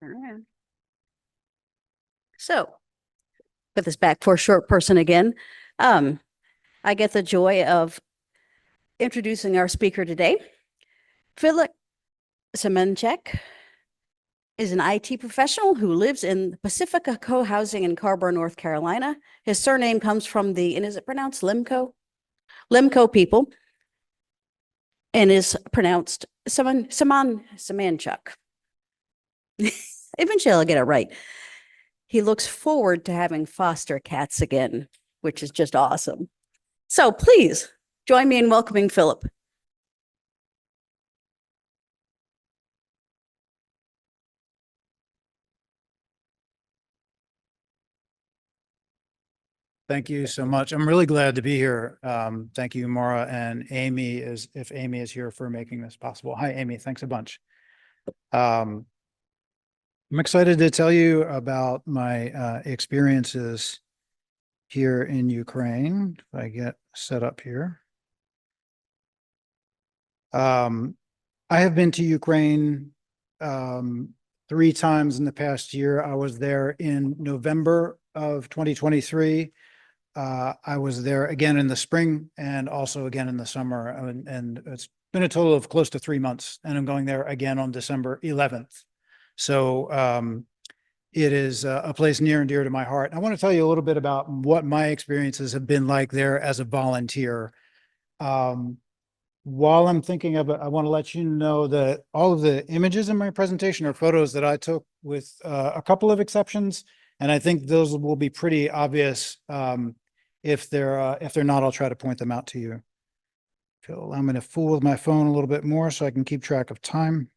All right. So, put this back for a short person again. Um, I get the joy of introducing our speaker today. Philip Semanchuk is an IT professional who lives in Pacifica Co-housing in Carrboro, North Carolina. His surname comes from and is it pronounced Limco? Limco people, and is pronounced Semanchuk. Eventually I'll get it right. He looks forward to having foster cats again, which is just awesome. So please join me in welcoming Philip. Thank you so much. I'm really glad to be here. Thank you, Maura, and if Amy is here for making this possible. Hi, Amy. Thanks a bunch. I'm excited to tell you about my experiences here in Ukraine. If I get set up here. I have been to Ukraine 3 times in the past year. I was there in November of 2023. I was there again in the spring and also again in the summer. And it's been a total of close to 3 months. And I'm going there again on December 11th. So it is a place near and dear to my heart. I want to tell you a little bit about what my experiences have been like there as a volunteer. While I'm thinking of it, I want to let you know that all of the images in my presentation are photos that I took with a couple of exceptions. And I think those will be pretty obvious. If they're not, I'll try to point them out to you. If you'll allow me to fool with my phone a little bit more so I can keep track of time.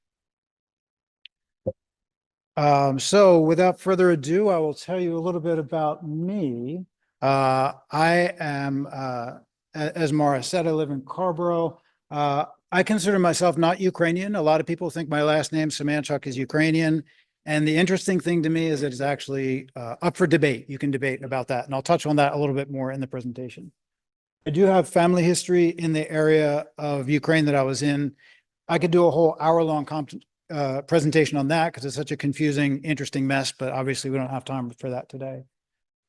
So without further ado, I will tell you a little bit about me. I am, as Mara said, I live in Carrboro. I consider myself not Ukrainian. A lot of people think my last name, Semanchuk, is Ukrainian. And the interesting thing to me is that it's actually up for debate. You can debate about that. And I'll touch on that a little bit more in the presentation. I do have family history in the area of Ukraine that I was in. I could do a whole hour-long presentation on that because it's such a confusing, interesting mess, but obviously we don't have time for that today.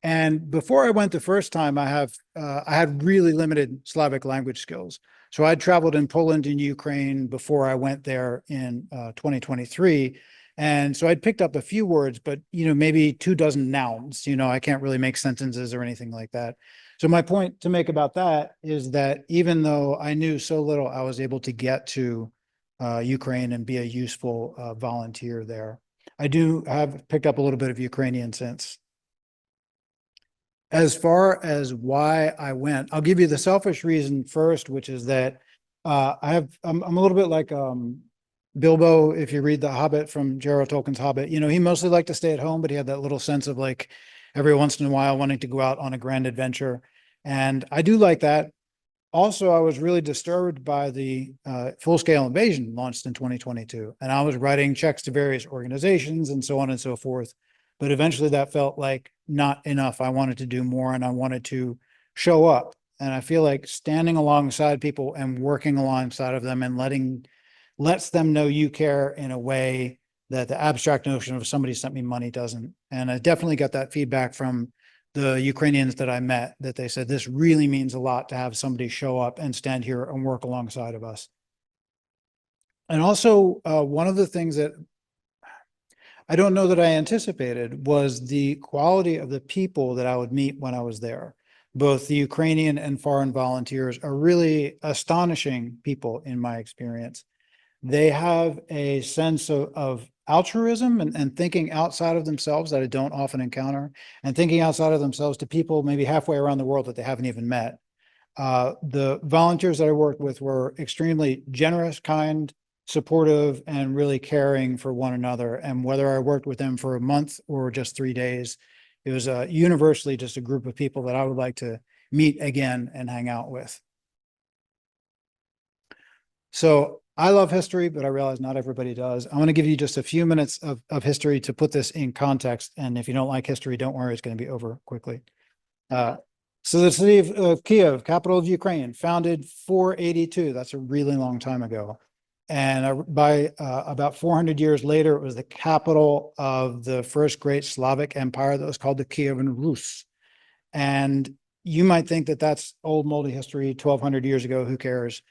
And before I went the first time, I had really limited Slavic language skills. So I'd traveled in Poland and Ukraine before I went there in 2023. And so I'd picked up a few words, but, maybe 24 nouns. I can't really make sentences or anything like that. So my point to make about that is that even though I knew so little, I was able to get to Ukraine and be a useful volunteer there. I do have picked up a little bit of Ukrainian since. As far as why I went, I'll give you the selfish reason first, which is that I'm a little bit like Bilbo, if you read The Hobbit from J.R.R. Tolkien's Hobbit. He mostly liked to stay at home, but he had that little sense of like every once in a while wanting to go out on a grand adventure. And I do like that. Also, I was really disturbed by the full-scale invasion launched in 2022. And I was writing checks to various organizations and so on and so forth. But eventually that felt like not enough. I wanted to do more and I wanted to show up. And I feel like standing alongside people and working alongside of them and lets them know you care in a way that the abstract notion of somebody sent me money doesn't. And I definitely got that feedback from the Ukrainians that I met, that they said, this really means a lot to have somebody show up and stand here and work alongside of us. And also, one of the things that I don't know that I anticipated was the quality of the people that I would meet when I was there. Both the Ukrainian and foreign volunteers are really astonishing people in my experience. They have a sense of altruism and thinking outside of themselves that I don't often encounter, and thinking outside of themselves to people maybe halfway around the world that they haven't even met. The volunteers that I worked with were extremely generous, kind, supportive, and really caring for one another. And whether I worked with them for a month or just 3 days, it was universally just a group of people that I would like to meet again and hang out with. So I love history, but I realize not everybody does. I want to give you just a few minutes of history to put this in context. And if you don't like history, don't worry, it's going to be over quickly. So the city of Kiev, capital of Ukraine, founded 482. That's a really long time ago. And by about 400 years later, it was the capital of the first great Slavic empire that was called the Kievan Rus. And you might think that that's old moldy history, 1200 years ago, who cares?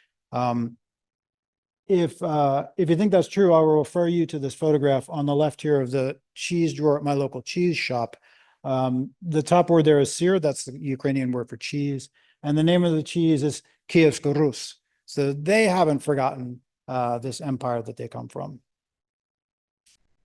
If you think that's true, I will refer you to this photograph on the left here of the cheese drawer at my local cheese shop. The top word there is sir, that's the Ukrainian word for cheese. And the name of the cheese is Kievsko Rus. So they haven't forgotten this empire that they come from.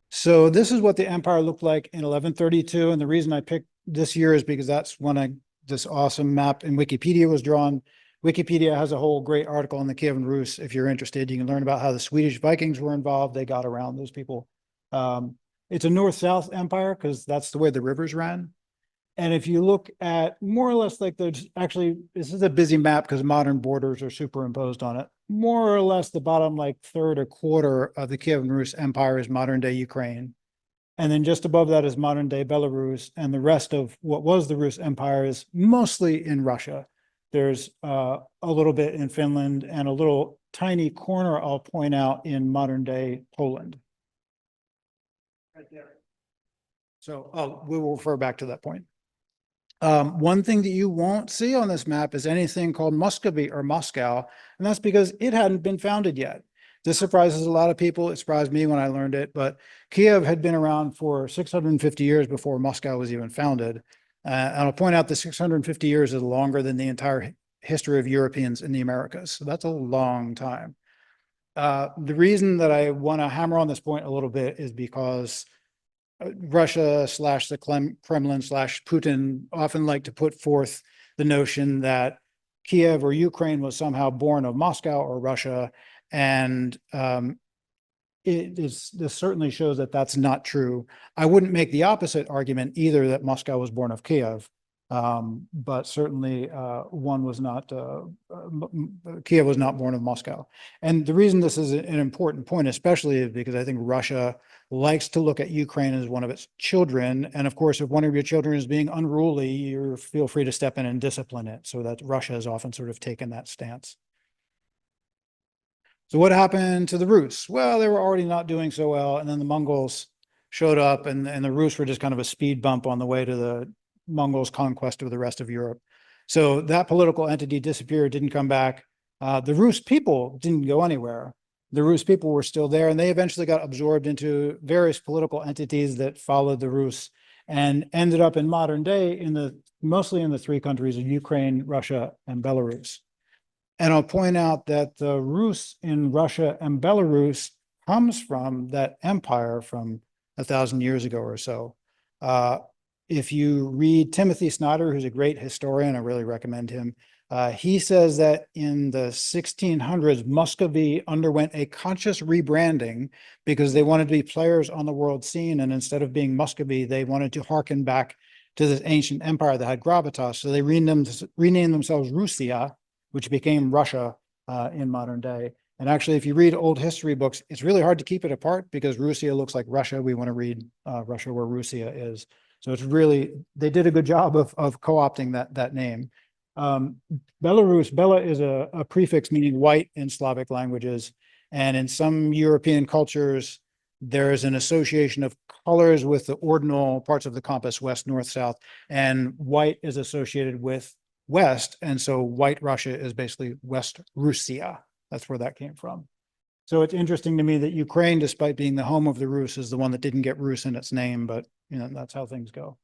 So this is what the empire looked like in 1132. And the reason I picked this year is because that's when this awesome map in Wikipedia was drawn. Wikipedia has a whole great article on the Kievan Rus. If you're interested, you can learn about how the Swedish Vikings were involved. They got around those people. It's a north-south empire because that's the way the rivers ran. And if you look at more or less like there's actually, this is a busy map because modern borders are superimposed on it. More or less the bottom like third or quarter of the Kievan Rus empire is modern day Ukraine. And then just above that is modern day Belarus. And the rest of what was the Rus empire is mostly in Russia. There's a little bit in Finland and a little tiny corner I'll point out in modern day Poland. Right there. So we will refer back to that point. One thing that you won't see on this map is anything called Muscovy or Moscow, and that's because it hadn't been founded yet. This surprises a lot of people. It surprised me when I learned it, but Kiev had been around for 650 years before Moscow was even founded. And I'll point out that 650 years is longer than the entire history of Europeans in the Americas. So that's a long time. The reason that I want to hammer on this point a little bit is because Russia slash the Kremlin slash Putin often like to put forth the notion that Kiev or Ukraine was somehow born of Moscow or Russia. And this certainly shows that that's not true. I wouldn't make the opposite argument either, that Moscow was born of Kiev. But certainly one was not, Kiev was not born of Moscow. And the reason this is an important point, especially is because I think Russia likes to look at Ukraine as one of its children. And of course, if one of your children is being unruly, you feel free to step in and discipline it. So that Russia has often sort of taken that stance. So what happened to the Rus? Well, they were already not doing so well. And then the Mongols showed up and the Rus were just kind of a speed bump on the way to the Mongols' conquest of the rest of Europe. So that political entity disappeared, didn't come back. The Rus people didn't go anywhere. The Rus people were still there, and they eventually got absorbed into various political entities that followed the Rus and ended up in modern day mostly in the three countries of Ukraine, Russia, and Belarus. And I'll point out that the Rus in Russia and Belarus comes from that empire from 1,000 years ago or so. If you read Timothy Snyder, who's a great historian, I really recommend him. He says that in the 1600s, Muscovy underwent a conscious rebranding because they wanted to be players on the world scene. And instead of being Muscovy, they wanted to harken back to this ancient empire that had gravitas. So they renamed themselves Russia, which became Russia in modern day. And actually, if you read old history books, it's really hard to keep it apart because Russia looks like Russia. We want to read Russia where Russia is. So it's really, they did a good job of co-opting that name. Belarus, Bela is a prefix meaning white in Slavic languages. And in some European cultures, there's an association of colors with the ordinal parts of the compass, west, north, south, and white is associated with west. And so white Russia is basically West Russia. That's where that came from. So it's interesting to me that Ukraine, despite being the home of the Rus, is the one that didn't get Rus in its name, but that's how things go.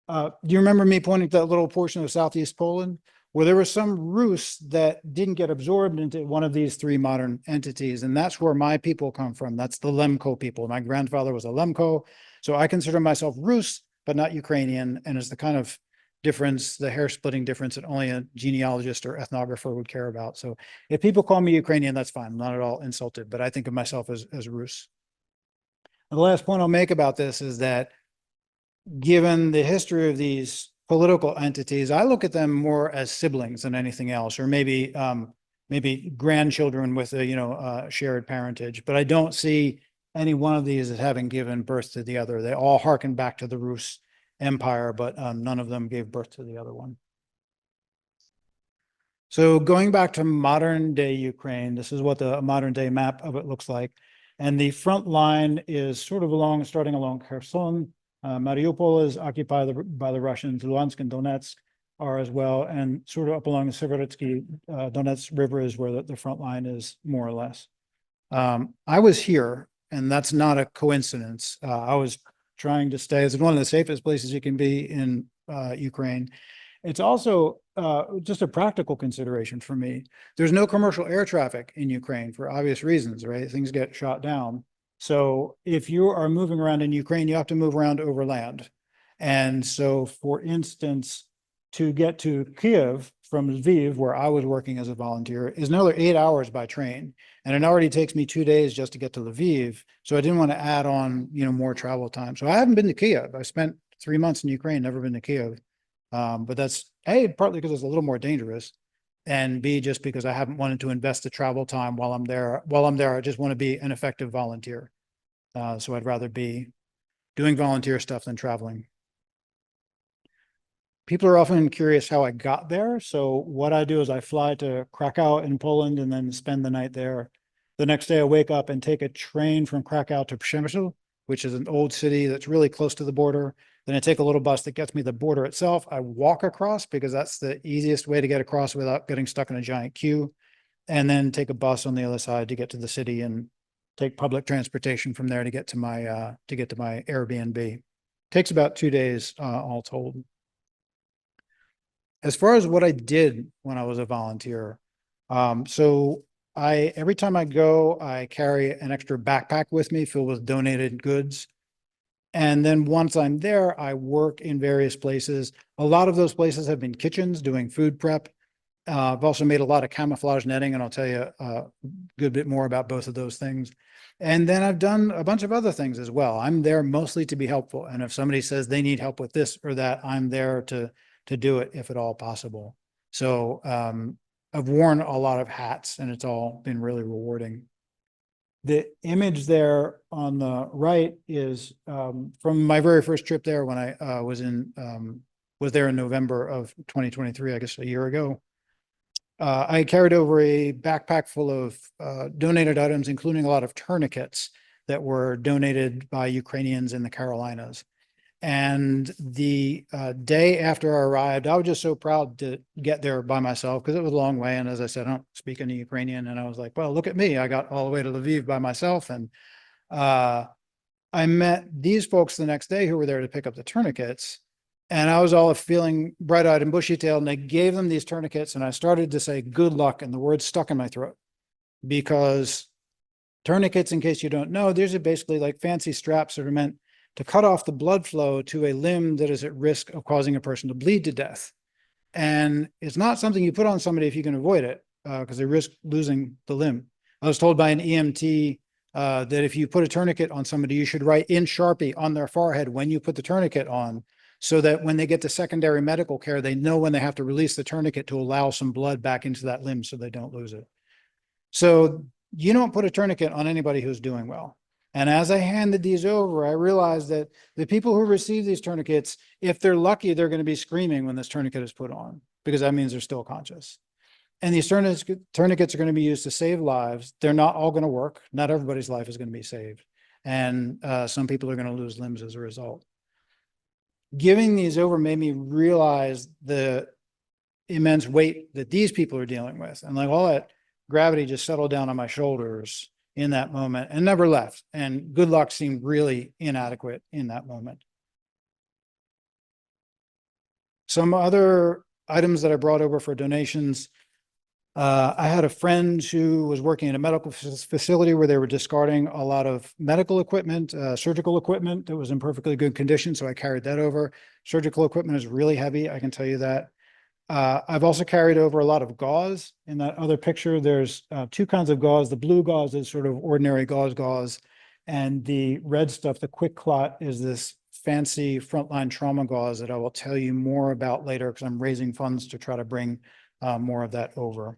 Do you remember me pointing to that little portion of Southeast Poland? Well, there were some Rus that didn't get absorbed into one of these three modern entities, and that's where my people come from. That's the Lemko people. My grandfather was a Lemko, so I consider myself Rus, but not Ukrainian, and it's the kind of difference, the hair-splitting difference that only a genealogist or ethnographer would care about. So if people call me Ukrainian, that's fine. I'm not at all insulted, but I think of myself as Rus. And the last point I'll make about this is that given the history of these political entities, I look at them more as siblings than anything else, or maybe grandchildren with a shared parentage. But I don't see any one of these as having given birth to the other. They all harken back to the Rus empire, but none of them gave birth to the other one. So going back to modern day Ukraine, this is what the modern day map of it looks like. And the front line is sort of starting along Kherson. Mariupol is occupied by the Russians. Luhansk and Donetsk are as well. And sort of up along the Severotsky Donetsk River is where the front line is, more or less. I was here, and that's not a coincidence. I was trying to stay. It's one of the safest places you can be in Ukraine. It's also just a practical consideration for me. There's no commercial air traffic in Ukraine for obvious reasons, right? Things get shot down. So if you are moving around in Ukraine, you have to move around over land. And so, for instance, to get to Kiev from Lviv, where I was working as a volunteer, is another 8 hours by train. And it already takes me 2 days just to get to Lviv. So I didn't want to add on, more travel time. So I haven't been to Kiev. I spent 3 months in Ukraine, never been to Kiev. But that's A, partly because it's a little more dangerous, and B, just because I haven't wanted to invest the travel time while I'm there. I just want to be an effective volunteer. So I'd rather be doing volunteer stuff than traveling. People are often curious how I got there. So what I do is I fly to Krakow in Poland and then spend the night there. The next day I wake up and take a train from Krakow to Przemysl, which is an old city that's really close to the border. Then I take a little bus that gets me the border itself. I walk across because that's the easiest way to get across without getting stuck in a giant queue. And then take a bus on the other side to get to the city, and take public transportation from there to get to my Airbnb. Takes about 2 days all told. As far as what I did when I was a volunteer, so every time I go, I carry an extra backpack with me filled with donated goods. And then once I'm there, I work in various places. A lot of those places have been kitchens doing food prep. I've also made a lot of camouflage netting, and I'll tell you a good bit more about both of those things. And then I've done a bunch of other things as well. I'm there mostly to be helpful. And if somebody says they need help with this or that, I'm there to do it if at all possible. So I've worn a lot of hats, and it's all been really rewarding. The image there on the right is from my very first trip there when I was there in November of 2023, I guess a year ago. I carried over a backpack full of donated items, including a lot of tourniquets that were donated by Ukrainians in the Carolinas. And the day after I arrived, I was just so proud to get there by myself because it was a long way. And as I said, I don't speak any Ukrainian. And I was like, well, look at me. I got all the way to Lviv by myself. And I met these folks the next day who were there to pick up the tourniquets. And I was all feeling bright-eyed and bushy-tailed. And I gave them these tourniquets. And I started to say, good luck. And the words stuck in my throat because tourniquets, in case you don't know, these are basically like fancy straps that are meant to cut off the blood flow to a limb that is at risk of causing a person to bleed to death. And it's not something you put on somebody if you can avoid it, because they risk losing the limb. I was told by an EMT that if you put a tourniquet on somebody, you should write in Sharpie on their forehead when you put the tourniquet on, so that when they get to secondary medical care, they know when they have to release the tourniquet to allow some blood back into that limb so they don't lose it. So you don't put a tourniquet on anybody who's doing well. And as I handed these over, I realized that the people who receive these tourniquets, if they're lucky, they're going to be screaming when this tourniquet is put on, because that means they're still conscious. And these tourniquets are going to be used to save lives. They're not all going to work. Not everybody's life is going to be saved. And some people are going to lose limbs as a result. Giving these over made me realize the immense weight that these people are dealing with. And like all that gravity just settled down on my shoulders in that moment and never left. And good luck seemed really inadequate in that moment. Some other items that I brought over for donations. I had a friend who was working in a medical facility where they were discarding a lot of medical equipment, surgical equipment that was in perfectly good condition. So I carried that over. Surgical equipment is really heavy, I can tell you that. I've also carried over a lot of gauze. In that other picture, there's two kinds of gauze. The blue gauze is sort of ordinary gauze, and the red stuff, the quick clot, is this fancy frontline trauma gauze that I will tell you more about later because I'm raising funds to try to bring more of that over.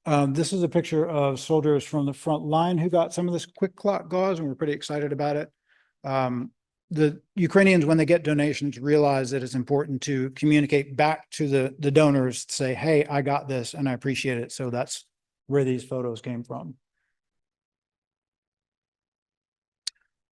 This is a picture of soldiers from the front line who got some of this quick clot gauze, and we're pretty excited about it. the Ukrainians, when they get donations, realize that it's important to communicate back to the donors, say, hey, I got this and I appreciate it. So that's where these photos came from.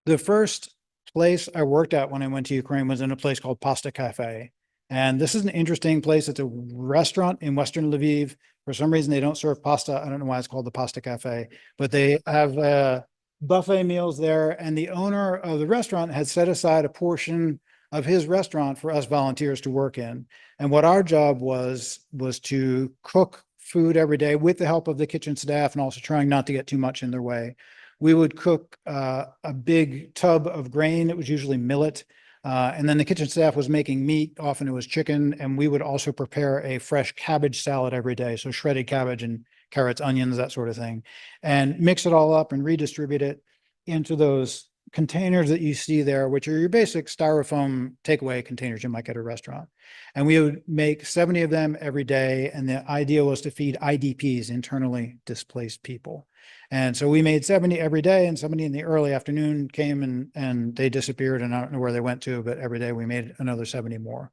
The first place I worked at when I went to Ukraine was in a place called Pasta Cafe. And this is an interesting place. It's a restaurant in Western Lviv. For some reason, they don't serve pasta. I don't know why it's called the Pasta Cafe, but they have buffet meals there. And the owner of the restaurant had set aside a portion of his restaurant for us volunteers to work in. And what our job was to cook food every day with the help of the kitchen staff and also trying not to get too much in their way. We would cook a big tub of grain. It was usually millet. And then the kitchen staff was making meat. Often it was chicken. And we would also prepare a fresh cabbage salad every day. So shredded cabbage and carrots, onions, that sort of thing, and mix it all up and redistribute it into those containers that you see there, which are your basic styrofoam takeaway containers you might get at a restaurant. And we would make 70 of them every day. And the idea was to feed IDPs, internally displaced people. And so we made 70 every day, and somebody in the early afternoon came and they disappeared, and I don't know where they went to, but every day we made another 70 more.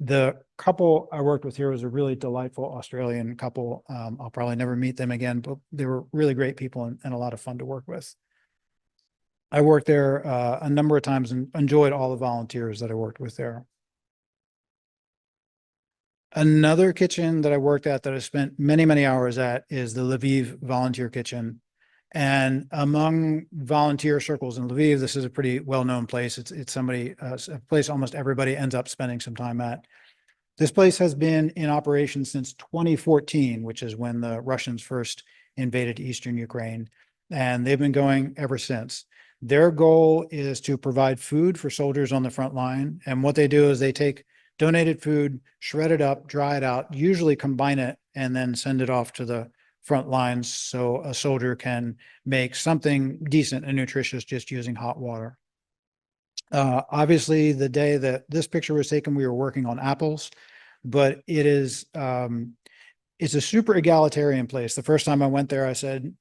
The couple I worked with here was a really delightful Australian couple. I'll probably never meet them again, but they were really great people and a lot of fun to work with. I worked there a number of times and enjoyed all the volunteers that I worked with there. Another kitchen that I worked at that I spent many, many hours at is the Lviv Volunteer Kitchen. And among volunteer circles in Lviv, this is a pretty well-known place. It's somebody, a place almost everybody ends up spending some time at. This place has been in operation since 2014, which is when the Russians first invaded Eastern Ukraine. And they've been going ever since. Their goal is to provide food for soldiers on the front line. And what they do is they take donated food, shred it up, dry it out, usually combine it, and then send it off to the front lines so a soldier can make something decent and nutritious just using hot water. Obviously, the day that this picture was taken, we were working on apples, but it's a super egalitarian place. The first time I went there, I said,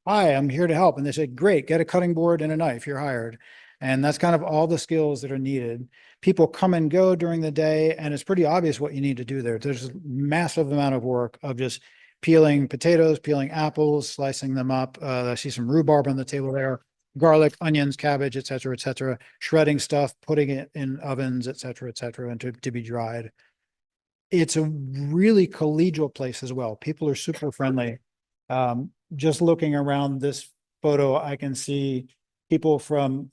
hi, I'm here to help. And they said, great, get a cutting board and a knife, you're hired. And that's kind of all the skills that are needed. People come and go during the day, and it's pretty obvious what you need to do there. There's a massive amount of work of just peeling potatoes, peeling apples, slicing them up. I see some rhubarb on the table there, garlic, onions, cabbage, et cetera, shredding stuff, putting it in ovens, et cetera, and to be dried. It's a really collegial place as well. People are super friendly. Just looking around this photo, I can see people from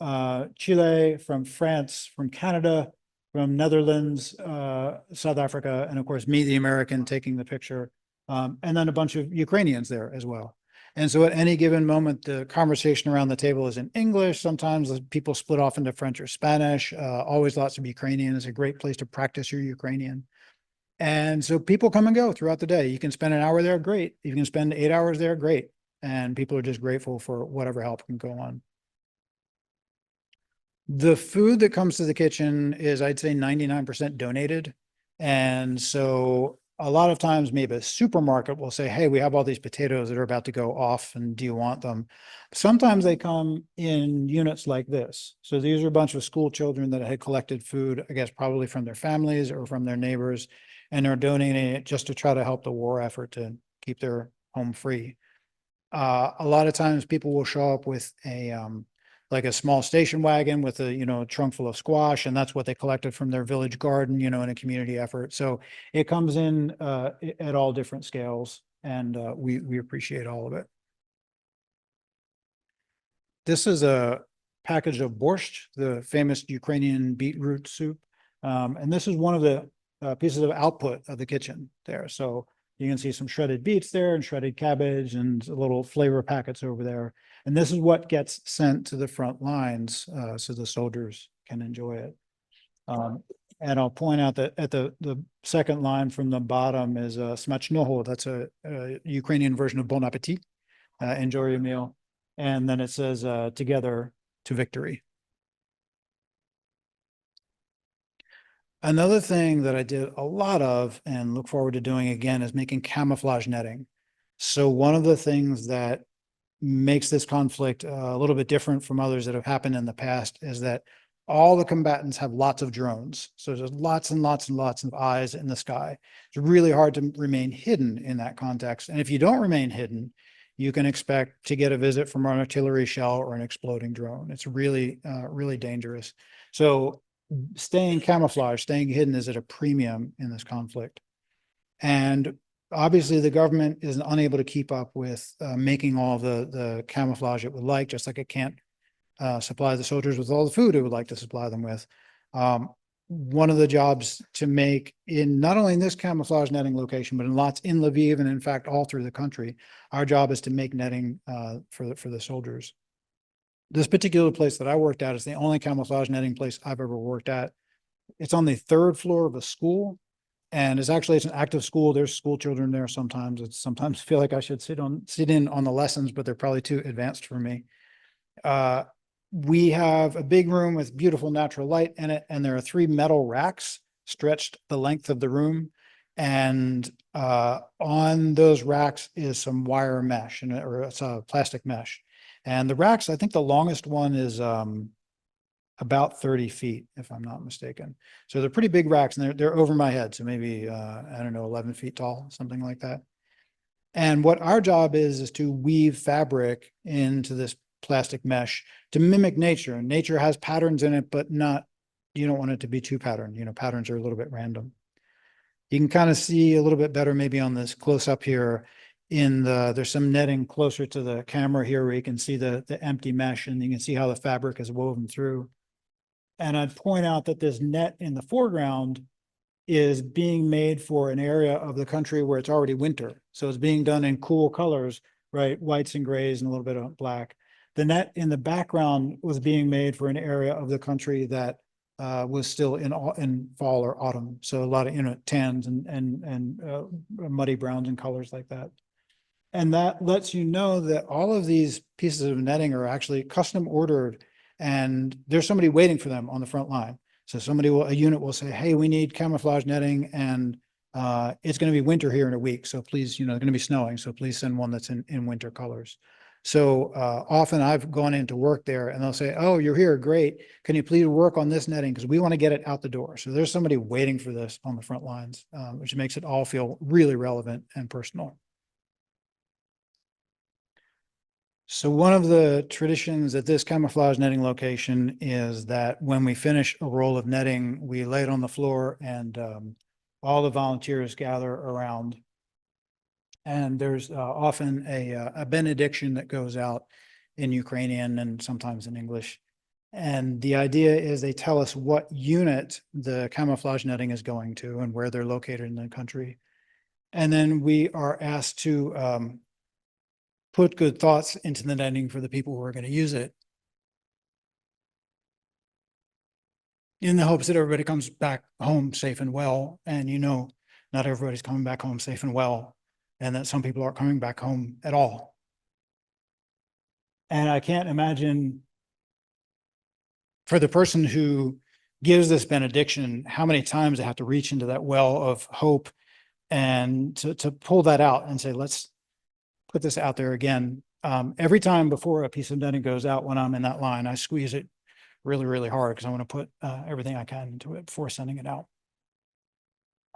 Chile, from France, from Canada, from Netherlands, South Africa, and of course, me, the American, taking the picture, and then a bunch of Ukrainians there as well. And so at any given moment, the conversation around the table is in English. Sometimes people split off into French or Spanish, always lots of Ukrainian. It's a great place to practice your Ukrainian. And so people come and go throughout the day. You can spend an hour there, great. You can spend 8 hours there, great. And people are just grateful for whatever help can go on. The food that comes to the kitchen is, I'd say, 99% donated. And so a lot of times maybe a supermarket will say, hey, we have all these potatoes that are about to go off, and do you want them? Sometimes they come in units like this. So these are a bunch of school children that had collected food, I guess, probably from their families or from their neighbors, and they're donating it just to try to help the war effort to keep their home free. A lot of times people will show up with like a small station wagon with a trunk full of squash, and that's what they collected from their village garden, in a community effort. So it comes in at all different scales, and we appreciate all of it. This is a package of borscht, the famous Ukrainian beetroot soup. And this is one of the pieces of output of the kitchen there. So you can see some shredded beets there and shredded cabbage and little flavor packets over there. And this is what gets sent to the front lines so the soldiers can enjoy it. And I'll point out that at the second line from the bottom is Semanchuk. That's a Ukrainian version of Bon Appetit. Enjoy your meal. And then it says together to victory. Another thing that I did a lot of and look forward to doing again is making camouflage netting. So one of the things that makes this conflict a little bit different from others that have happened in the past is that all the combatants have lots of drones. So there's lots and lots and lots of eyes in the sky. It's really hard to remain hidden in that context. And if you don't remain hidden, you can expect to get a visit from an artillery shell or an exploding drone. It's really, really dangerous. So staying camouflaged, staying hidden is at a premium in this conflict. And obviously the government is unable to keep up with making all the camouflage it would like, just like it can't supply the soldiers with all the food it would like to supply them with. One of the jobs to make in not only in this camouflage netting location, but in lots in Lviv and in fact all through the country, our job is to make netting for the soldiers. This particular place that I worked at is the only camouflage netting place I've ever worked at. It's on the third floor of a school, and it's an active school. There's school children there sometimes. It's sometimes feel like I should sit in on the lessons, but they're probably too advanced for me. We have a big room with beautiful natural light in it, and there are 3 metal racks stretched the length of the room. And on those racks is some wire mesh, or it's a plastic mesh. And the racks, I think the longest one is about 30 feet, if I'm not mistaken. So they're pretty big racks, and they're over my head. So maybe, I don't know, 11 feet tall, something like that. And what our job is to weave fabric into this plastic mesh to mimic nature. And nature has patterns in it, but not, you don't want it to be too patterned. You know, patterns are a little bit random. You can kind of see a little bit better maybe on this close up here there's some netting closer to the camera here where you can see the empty mesh, and you can see how the fabric is woven through. And I'd point out that this net in the foreground is being made for an area of the country where it's already winter. So it's being done in cool colors, right? Whites and grays and a little bit of black. The net in the background was being made for an area of the country that was still in fall or autumn. So a lot of, tans and muddy browns and colors like that. And that lets you know that all of these pieces of netting are actually custom ordered, and there's somebody waiting for them on the front line. So a unit will say, hey, we need camouflage netting, and it's going to be winter here in a week. So please, it's going to be snowing. So please send one that's in winter colors. So often I've gone into work there and they'll say, oh, you're here. Great. Can you please work on this netting? Because we want to get it out the door. So there's somebody waiting for this on the front lines, which makes it all feel really relevant and personal. So one of the traditions at this camouflage netting location is that when we finish a roll of netting, we lay it on the floor, and all the volunteers gather around. And there's often a benediction that goes out in Ukrainian and sometimes in English. And the idea is they tell us what unit the camouflage netting is going to and where they're located in the country. And then we are asked to put good thoughts into the netting for the people who are going to use it, in the hopes that everybody comes back home safe and well. And not everybody's coming back home safe and well, and that some people aren't coming back home at all. And I can't imagine, for the person who gives this benediction, how many times they have to reach into that well of hope and to pull that out and say, let's put this out there again. Every time before a piece of netting goes out, when I'm in that line, I squeeze it really, really hard because I want to put everything I can into it before sending it out.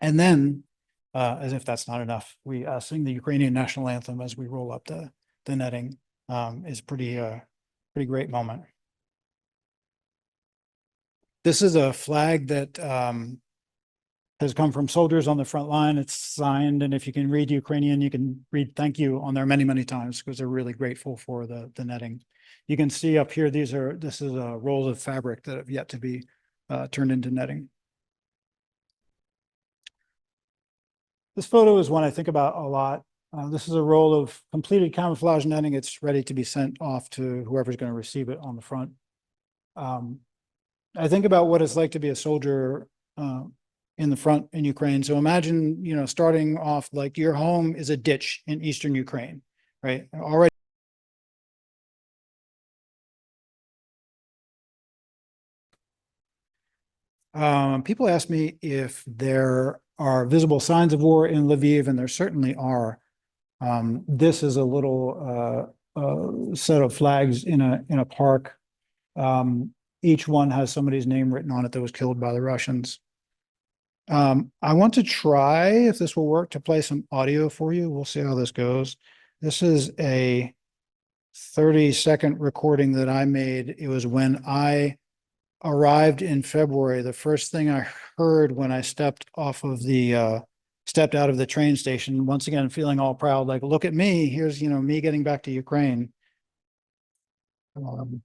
And then, as if that's not enough, we sing the Ukrainian national anthem as we roll up the netting. Is pretty great moment. This is a flag that has come from soldiers on the front line. It's signed, and if you can read Ukrainian, you can read thank you on there many, many times, because they're really grateful for the netting. You can see up here, this is rolls of fabric that have yet to be turned into netting. This photo is one I think about a lot. This is a roll of completed camouflage netting. It's ready to be sent off to whoever's going to receive it on the front. I think about what it's like to be a soldier in the front in Ukraine. So imagine, starting off like your home is a ditch in Eastern Ukraine, right? Already. People ask me if there are visible signs of war in Lviv, and there certainly are. This is a little set of flags in a park. each one has somebody's name written on it that was killed by the Russians. I want to try, if this will work, to play some audio for you. We'll see how this goes. This is a 30-second recording that I made. It was when I arrived in February. The first thing I heard when I stepped out of the train station, once again, feeling all proud, like, look at me, here's, me getting back to Ukraine. Um,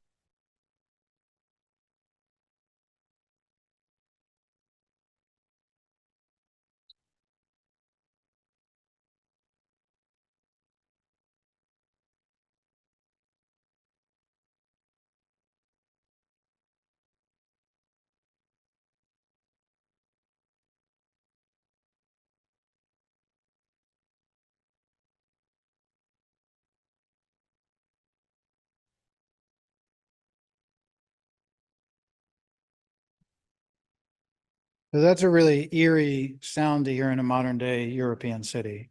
so that's a really eerie sound to hear in a modern day European city.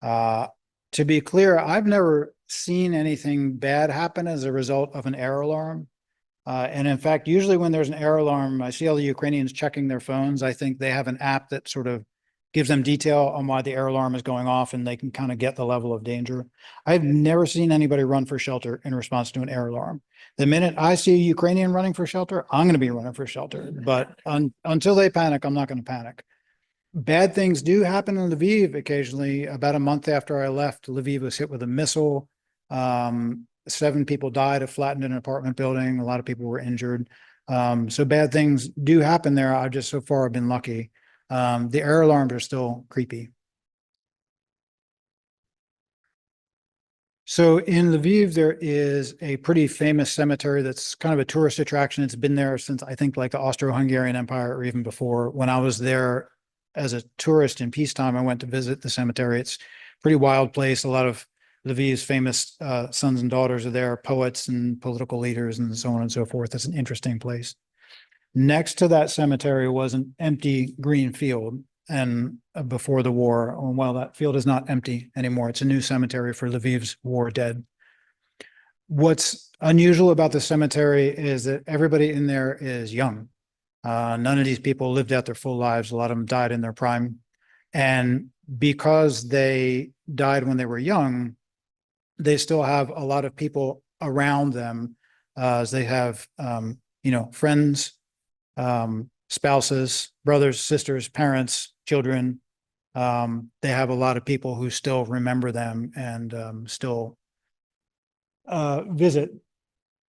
Uh, to be clear, I've never seen anything bad happen as a result of an air alarm. And in fact, usually when there's an air alarm, I see all the Ukrainians checking their phones. I think they have an app that sort of gives them detail on why the air alarm is going off, and they can kind of get the level of danger. I've never seen anybody run for shelter in response to an air alarm. The minute I see a Ukrainian running for shelter, I'm going to be running for shelter. But until they panic, I'm not going to panic. Bad things do happen in Lviv occasionally. About a month after I left, Lviv was hit with a missile. 7 people died. It flattened an apartment building. A lot of people were injured. So bad things do happen there. I've just so far been lucky. The air alarms are still creepy. So in Lviv, there is a pretty famous cemetery that's kind of a tourist attraction. It's been there since, I think, like the Austro-Hungarian Empire, or even before. When I was there as a tourist in peacetime, I went to visit the cemetery. It's a pretty wild place. A lot of Lviv's famous sons and daughters are there, poets and political leaders and so on and so forth. It's an interesting place. Next to that cemetery was an empty green field. And before the war, well, that field is not empty anymore. It's a new cemetery for Lviv's war dead. What's unusual about the cemetery is that everybody in there is young. None of these people lived out their full lives. A lot of them died in their prime. And because they died when they were young, they still have a lot of people around them, as they have, friends, spouses, brothers, sisters, parents, children. They have a lot of people who still remember them and still visit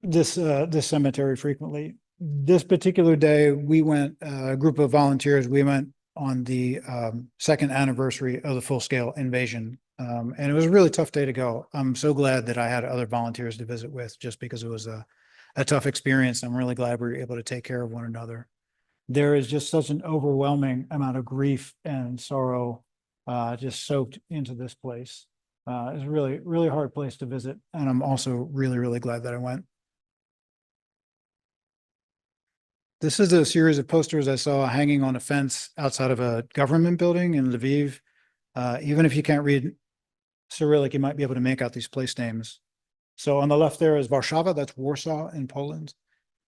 this cemetery frequently. This particular day, we went, a group of volunteers, we went on the second anniversary of the full-scale invasion. And it was a really tough day to go. I'm so glad that I had other volunteers to visit with, just because it was a tough experience. I'm really glad we were able to take care of one another. There is just such an overwhelming amount of grief and sorrow just soaked into this place. It's a really, really hard place to visit. And I'm also really, really glad that I went. This is a series of posters I saw hanging on a fence outside of a government building in Lviv. Even if you can't read Cyrillic, you might be able to make out these place names. So on the left there is Warszawa, that's Warsaw in Poland.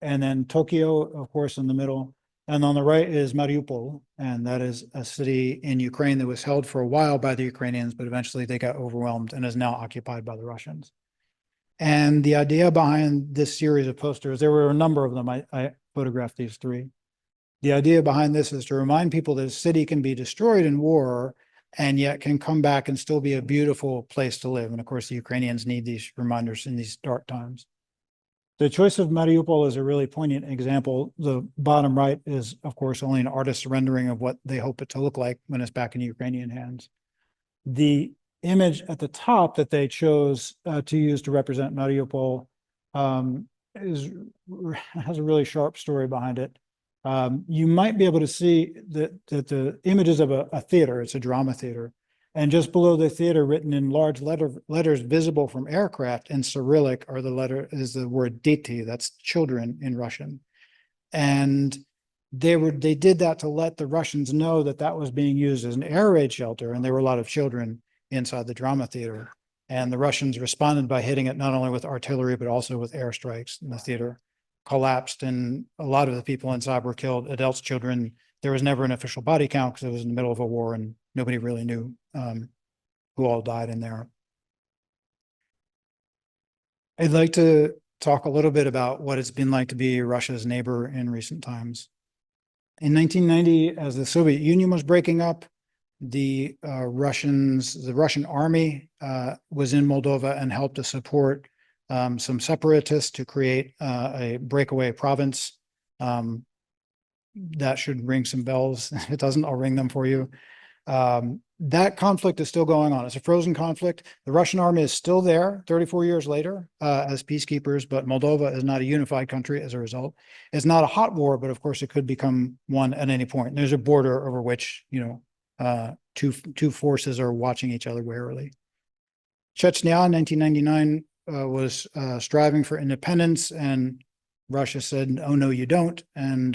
And then Tokyo, of course, in the middle. And on the right is Mariupol, and that is a city in Ukraine that was held for a while by the Ukrainians, but eventually they got overwhelmed and is now occupied by the Russians. And the idea behind this series of posters, there were a number of them. I photographed these 3. The idea behind this is to remind people that a city can be destroyed in war and yet can come back and still be a beautiful place to live. And of course, the Ukrainians need these reminders in these dark times. The choice of Mariupol is a really poignant example. The bottom right is, of course, only an artist's rendering of what they hope it to look like when it's back in Ukrainian hands. The image at the top that they chose to use to represent Mariupol has a really sharp story behind it. You might be able to see that the images of a theater, it's a drama theater, and just below the theater, written in large letters visible from aircraft in Cyrillic, is the word deti, that's children in Russian. And they did that to let the Russians know that that was being used as an air raid shelter, and there were a lot of children inside the drama theater. And the Russians responded by hitting it not only with artillery, but also with airstrikes in the theater. collapsed and a lot of the people inside were killed, adults, children. There was never an official body count because it was in the middle of a war and nobody really knew who all died in there. I'd like to talk a little bit about what it's been like to be Russia's neighbor in recent times. In 1990, as the Soviet Union was breaking up, the Russian army was in Moldova and helped to support some separatists to create a breakaway province. That should ring some bells. If it doesn't, I'll ring them for you. That conflict is still going on. It's a frozen conflict. The Russian army is still there 34 years later as peacekeepers, but Moldova is not a unified country as a result. It's not a hot war, but of course it could become one at any point. There's a border over which, two forces are watching each other warily. Chechnya in 1999 was striving for independence, and Russia said, "Oh no, you don't." And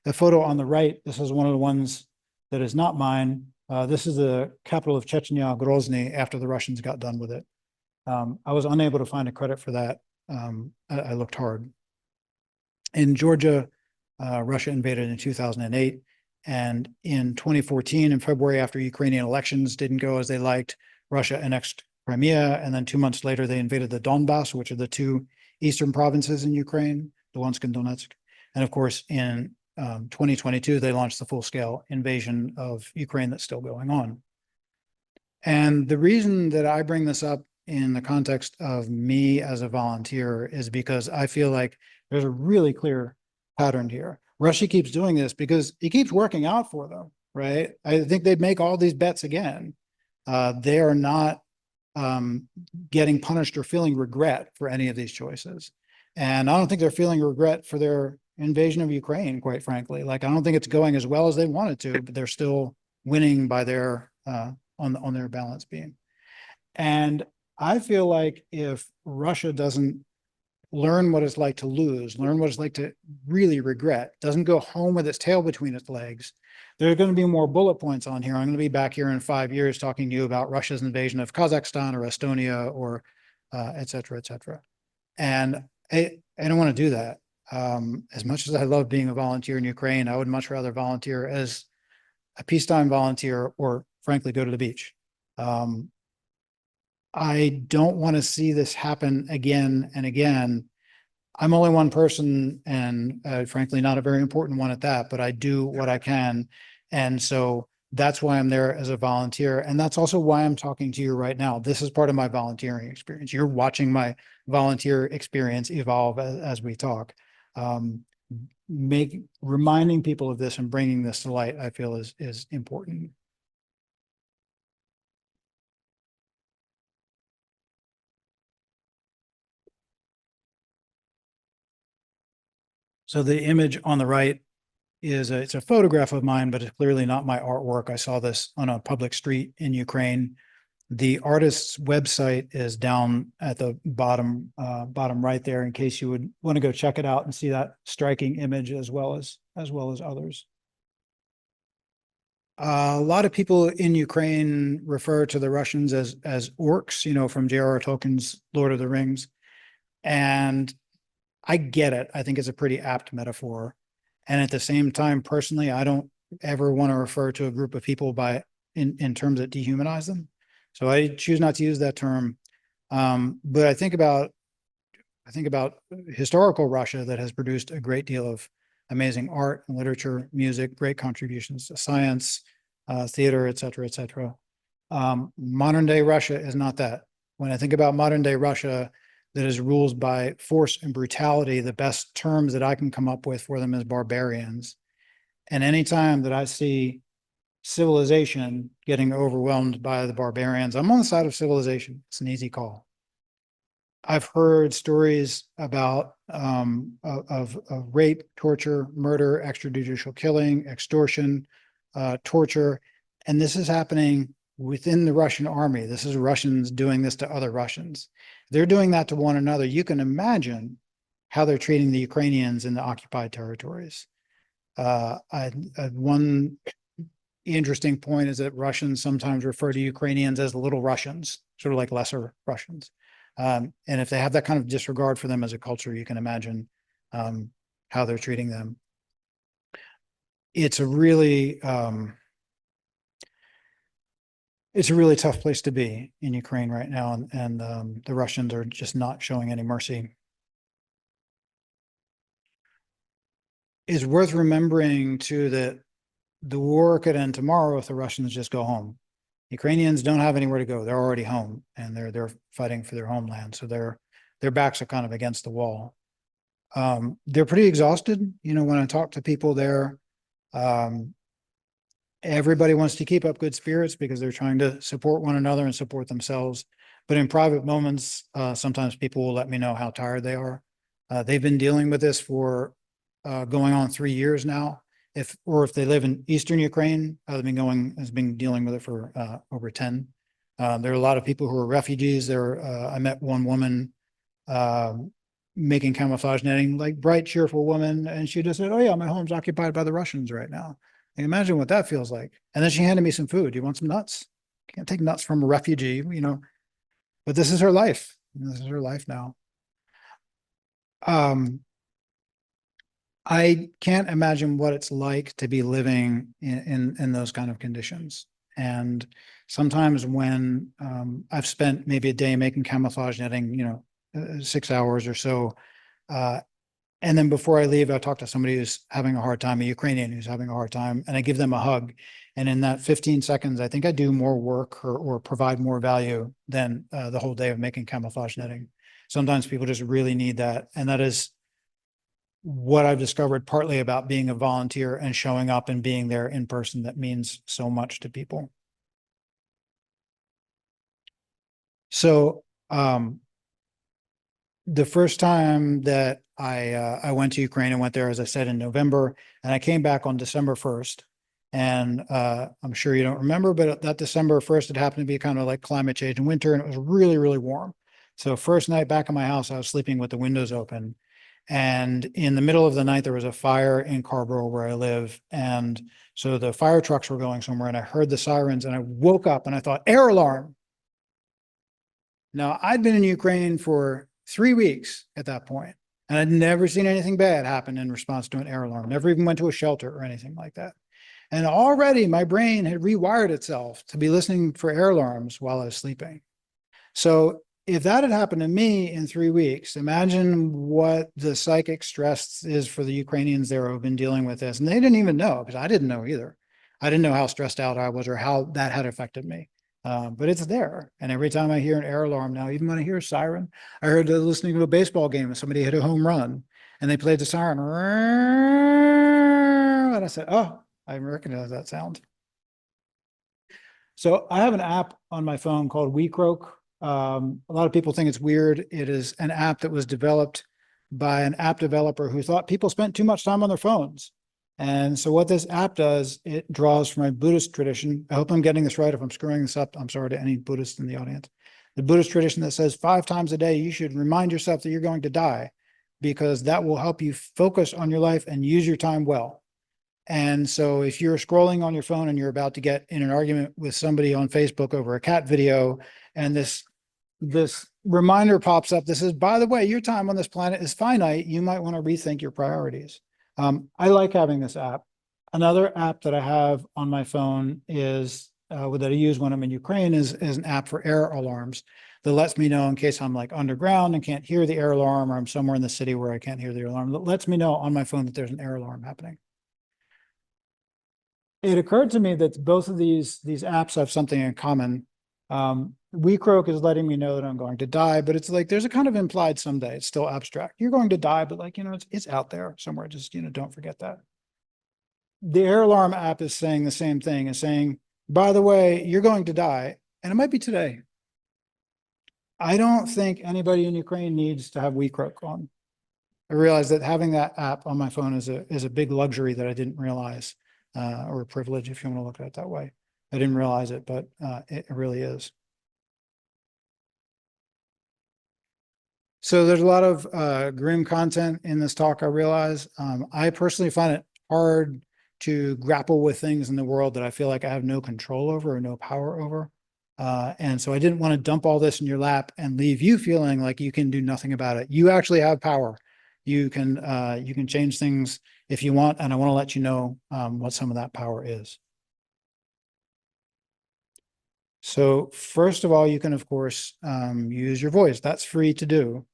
the photo on the right, this is one of the ones that is not mine. This is the capital of Chechnya, Grozny, after the Russians got done with it. I was unable to find a credit for that. I looked hard. In Georgia, Russia invaded in 2008. And in 2014, in February, after Ukrainian elections didn't go as they liked, Russia annexed Crimea. And then 2 months later, they invaded the Donbass, which are the two eastern provinces in Ukraine, Luhansk and Donetsk. And of course, in 2022, they launched the full-scale invasion of Ukraine that's still going on. And the reason that I bring this up in the context of me as a volunteer is because I feel like there's a really clear pattern here. Russia keeps doing this because it keeps working out for them, right? I think they'd make all these bets again. They are not getting punished or feeling regret for any of these choices. And I don't think they're feeling regret for their invasion of Ukraine, quite frankly. Like, I don't think it's going as well as they wanted to, but they're still winning by their on their balance beam. And I feel like if Russia doesn't learn what it's like to lose, learn what it's like to really regret, doesn't go home with its tail between its legs, there are going to be more bullet points on here. I'm going to be back here in 5 years talking to you about Russia's invasion of Kazakhstan or Estonia or et cetera, et cetera. And I don't want to do that. As much as I love being a volunteer in Ukraine, I would much rather volunteer as a peacetime volunteer or frankly, go to the beach. I don't want to see this happen again and again. I'm only one person and frankly, not a very important one at that, but I do what I can. And so that's why I'm there as a volunteer. And that's also why I'm talking to you right now. This is part of my volunteering experience. You're watching my volunteer experience evolve as we talk. Reminding people of this and bringing this to light, I feel is important. So the image on the right it's a photograph of mine, but it's clearly not my artwork. I saw this on a public street in Ukraine. The artist's website is down at the bottom right there, in case you would want to go check it out and see that striking image as well as others. A lot of people in Ukraine refer to the Russians as orcs, from J.R.R. Tolkien's Lord of the Rings. And I get it. I think it's a pretty apt metaphor. And at the same time, personally, I don't ever want to refer to a group of people in terms that dehumanize them. So I choose not to use that term. But I think about historical Russia that has produced a great deal of amazing art and literature, music, great contributions to science, theater, et cetera, et cetera. Modern day Russia is not that. When I think about modern day Russia that is ruled by force and brutality, the best terms that I can come up with for them is barbarians. And anytime that I see civilization getting overwhelmed by the barbarians, I'm on the side of civilization. It's an easy call. I've heard stories about of rape, torture, murder, extrajudicial killing, extortion, torture, and this is happening within the Russian army. This is Russians doing this to other Russians. They're doing that to one another. You can imagine how they're treating the Ukrainians in the occupied territories. One interesting point is that Russians sometimes refer to Ukrainians as little Russians, sort of like lesser Russians. And if they have that kind of disregard for them as a culture, you can imagine how they're treating them. It's a really tough place to be in Ukraine right now, and the Russians are just not showing any mercy. It's worth remembering too that the war could end tomorrow if the Russians just go home. Ukrainians don't have anywhere to go. They're already home, and they're fighting for their homeland. So their backs are kind of against the wall. They're pretty exhausted. You know, when I talk to people there, everybody wants to keep up good spirits because they're trying to support one another and support themselves. But in private moments, sometimes people will let me know how tired they are. They've been dealing with this for going on 3 years now. If they live in Eastern Ukraine, has been dealing with it for over 10. There are a lot of people who are refugees. I met one woman making camouflage netting, like bright, cheerful woman, and she just said, "Oh yeah, my home's occupied by the Russians right now." And imagine what that feels like. And then she handed me some food. You want some nuts? Can't take nuts from a refugee, you know. But this is her life. This is her life now. I can't imagine what it's like to be living in those kind of conditions. And sometimes when I've spent maybe a day making camouflage netting, 6 hours or so, and then before I leave, I talk to somebody who's having a hard time, a Ukrainian who's having a hard time, and I give them a hug. And in that 15 seconds, I think I do more work or provide more value than the whole day of making camouflage netting. Sometimes people just really need that. And that is what I've discovered partly about being a volunteer and showing up and being there in person that means so much to people. So the first time that I went to Ukraine, I went there, as I said, in November, and I came back on December 1st. And I'm sure you don't remember, but that December 1st, it happened to be kind of like climate change in winter, and it was really, really warm. So first night back in my house, I was sleeping with the windows open. And in the middle of the night, there was a fire in Carborough where I live. And so the fire trucks were going somewhere, and I heard the sirens, and I woke up and I thought, air alarm. Now, I'd been in Ukraine for 3 weeks at that point, and I'd never seen anything bad happen in response to an air alarm, never even went to a shelter or anything like that. And already my brain had rewired itself to be listening for air alarms while I was sleeping. So if that had happened to me in 3 weeks, imagine what the psychic stress is for the Ukrainians there who have been dealing with this. And they didn't even know, because I didn't know either. I didn't know how stressed out I was or how that had affected me. But it's there. And every time I hear an air alarm now, even when I hear a siren, I heard listening to a baseball game and somebody hit a home run and they played the siren. And I said, oh, I recognize that sound. So I have an app on my phone called WeCroak. A lot of people think it's weird. It is an app that was developed by an app developer who thought people spent too much time on their phones. And so what this app does, it draws from a Buddhist tradition. I hope I'm getting this right. If I'm screwing this up, I'm sorry to any Buddhists in the audience. The Buddhist tradition that says 5 times a day, you should remind yourself that you're going to die, because that will help you focus on your life and use your time well. And so if you're scrolling on your phone and you're about to get in an argument with somebody on Facebook over a cat video, and this reminder pops up that says, by the way, your time on this planet is finite, you might want to rethink your priorities. I like having this app. Another app that I have on my phone is that I use when I'm in Ukraine is an app for air alarms that lets me know in case I'm like underground and can't hear the air alarm, or I'm somewhere in the city where I can't hear the alarm. That lets me know on my phone that there's an air alarm happening. It occurred to me that both of these apps have something in common. WeCroak is letting me know that I'm going to die, but it's like there's a kind of implied someday. It's still abstract. You're going to die, but like, it's out there somewhere. Just, don't forget that. The air alarm app is saying the same thing, is saying, by the way, you're going to die, and it might be today. I don't think anybody in Ukraine needs to have WeCroak on. I realized that having that app on my phone is a big luxury that I didn't realize, or a privilege, if you want to look at it that way. I didn't realize it, but it really is. So there's a lot of grim content in this talk, I realize. I personally find it hard to grapple with things in the world that I feel like I have no control over or no power over. And so I didn't want to dump all this in your lap and leave you feeling like you can do nothing about it. You actually have power. you can change things if you want. And I want to let you know what some of that power is. So first of all, you can, of course, use your voice. That's free to do.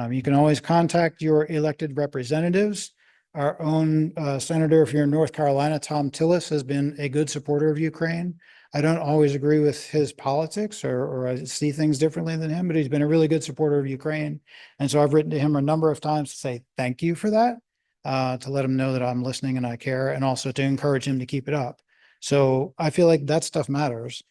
You can always contact your elected representatives. Our own senator, if you're in North Carolina, Tom Tillis, has been a good supporter of Ukraine. I don't always agree with his politics or I see things differently than him, but he's been a really good supporter of Ukraine. And so I've written to him a number of times to say thank you for that, to let him know that I'm listening and I care, and also to encourage him to keep it up. So I feel like that stuff matters.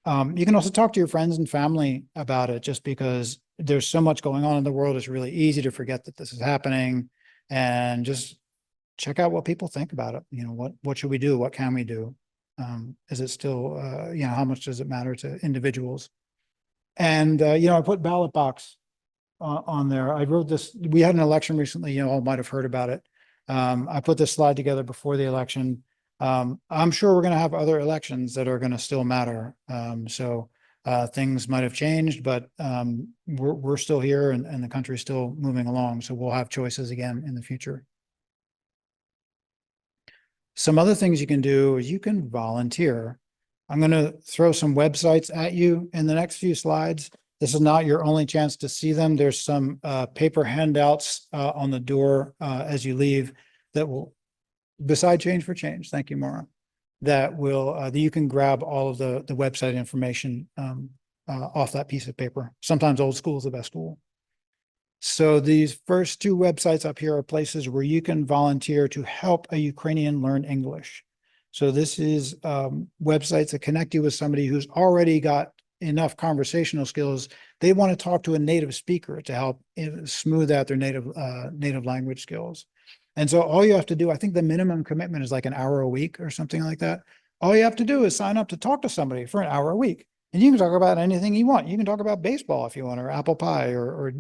You can also talk to your friends and family about it, just because there's so much going on in the world. It's really easy to forget that this is happening, and just check out what people think about it. You know, what should we do? What can we do? Is it still, how much does it matter to individuals? And, I put ballot box on there. I wrote this, we had an election recently, you all might have heard about it. I put this slide together before the election. I'm sure we're going to have other elections that are going to still matter. Things might have changed, but we're still here, and the country's still moving along. So we'll have choices again in the future. Some other things you can do is you can volunteer. I'm going to throw some websites at you in the next few slides. This is not your only chance to see them. There's some paper handouts on the door as you leave that will, beside Change for Change, thank you, Maura, that you can grab all of the website information off that piece of paper. Sometimes old school is the best tool. So these first two websites up here are places where you can volunteer to help a Ukrainian learn English. So this is websites that connect you with somebody who's already got enough conversational skills. They want to talk to a native speaker to help smooth out their native language skills. And so all you have to do, I think the minimum commitment is like an hour a week or something like that. All you have to do is sign up to talk to somebody for an hour a week. And you can talk about anything you want. You can talk about baseball if you want, or apple pie, or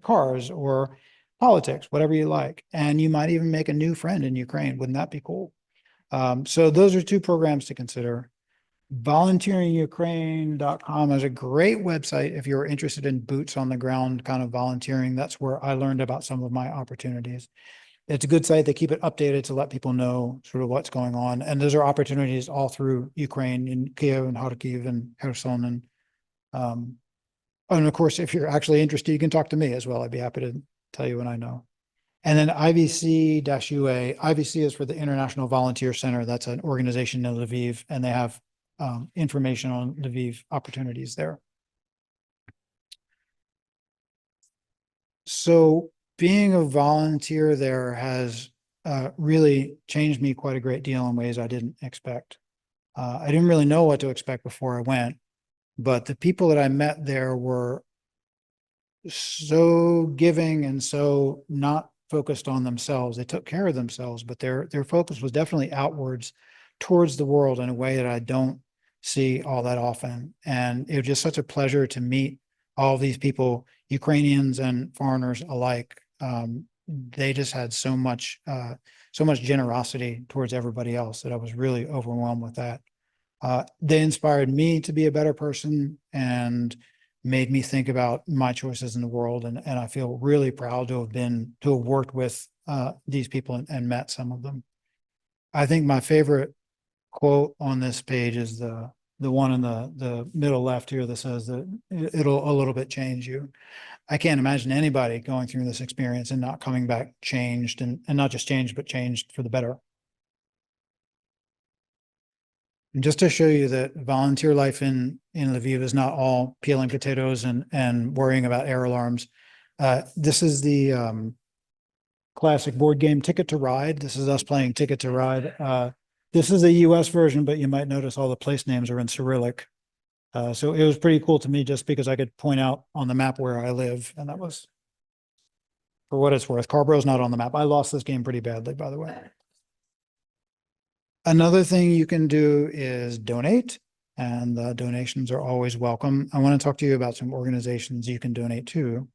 cars, or politics, whatever you like. And you might even make a new friend in Ukraine. Wouldn't that be cool? So those are two programs to consider. Volunteeringukraine.com is a great website if you're interested in boots on the ground kind of volunteering. That's where I learned about some of my opportunities. It's a good site. They keep it updated to let people know sort of what's going on. And those are opportunities all through Ukraine, in Kiev and Kharkiv and Kherson. And of course, if you're actually interested, you can talk to me as well. I'd be happy to tell you when I know. And then IVC-UA. IVC is for the International Volunteer Center. That's an organization in Lviv, and they have information on Lviv opportunities there. So being a volunteer there has really changed me quite a great deal in ways I didn't expect. I didn't really know what to expect before I went, but the people that I met there were so giving and so not focused on themselves. They took care of themselves, but their focus was definitely outwards towards the world in a way that I don't see all that often. And it was just such a pleasure to meet all of these people, Ukrainians and foreigners alike. They just had so much generosity towards everybody else that I was really overwhelmed with that. They inspired me to be a better person and made me think about my choices in the world. And I feel really proud to have worked with these people and met some of them. I think my favorite quote on this page is the one in the middle left here that says that it'll a little bit change you. I can't imagine anybody going through this experience and not coming back changed, and not just changed, but changed for the better. And just to show you that volunteer life in Lviv is not all peeling potatoes and worrying about air alarms. This is the classic board game Ticket to Ride. This is us playing Ticket to Ride. This is a US version, but you might notice all the place names are in Cyrillic. So it was pretty cool to me just because I could point out on the map where I live. And that was, for what it's worth, Carborough's not on the map. I lost this game pretty badly, by the way. Another thing you can do is donate, and donations are always welcome. I want to talk to you about some organizations you can donate to.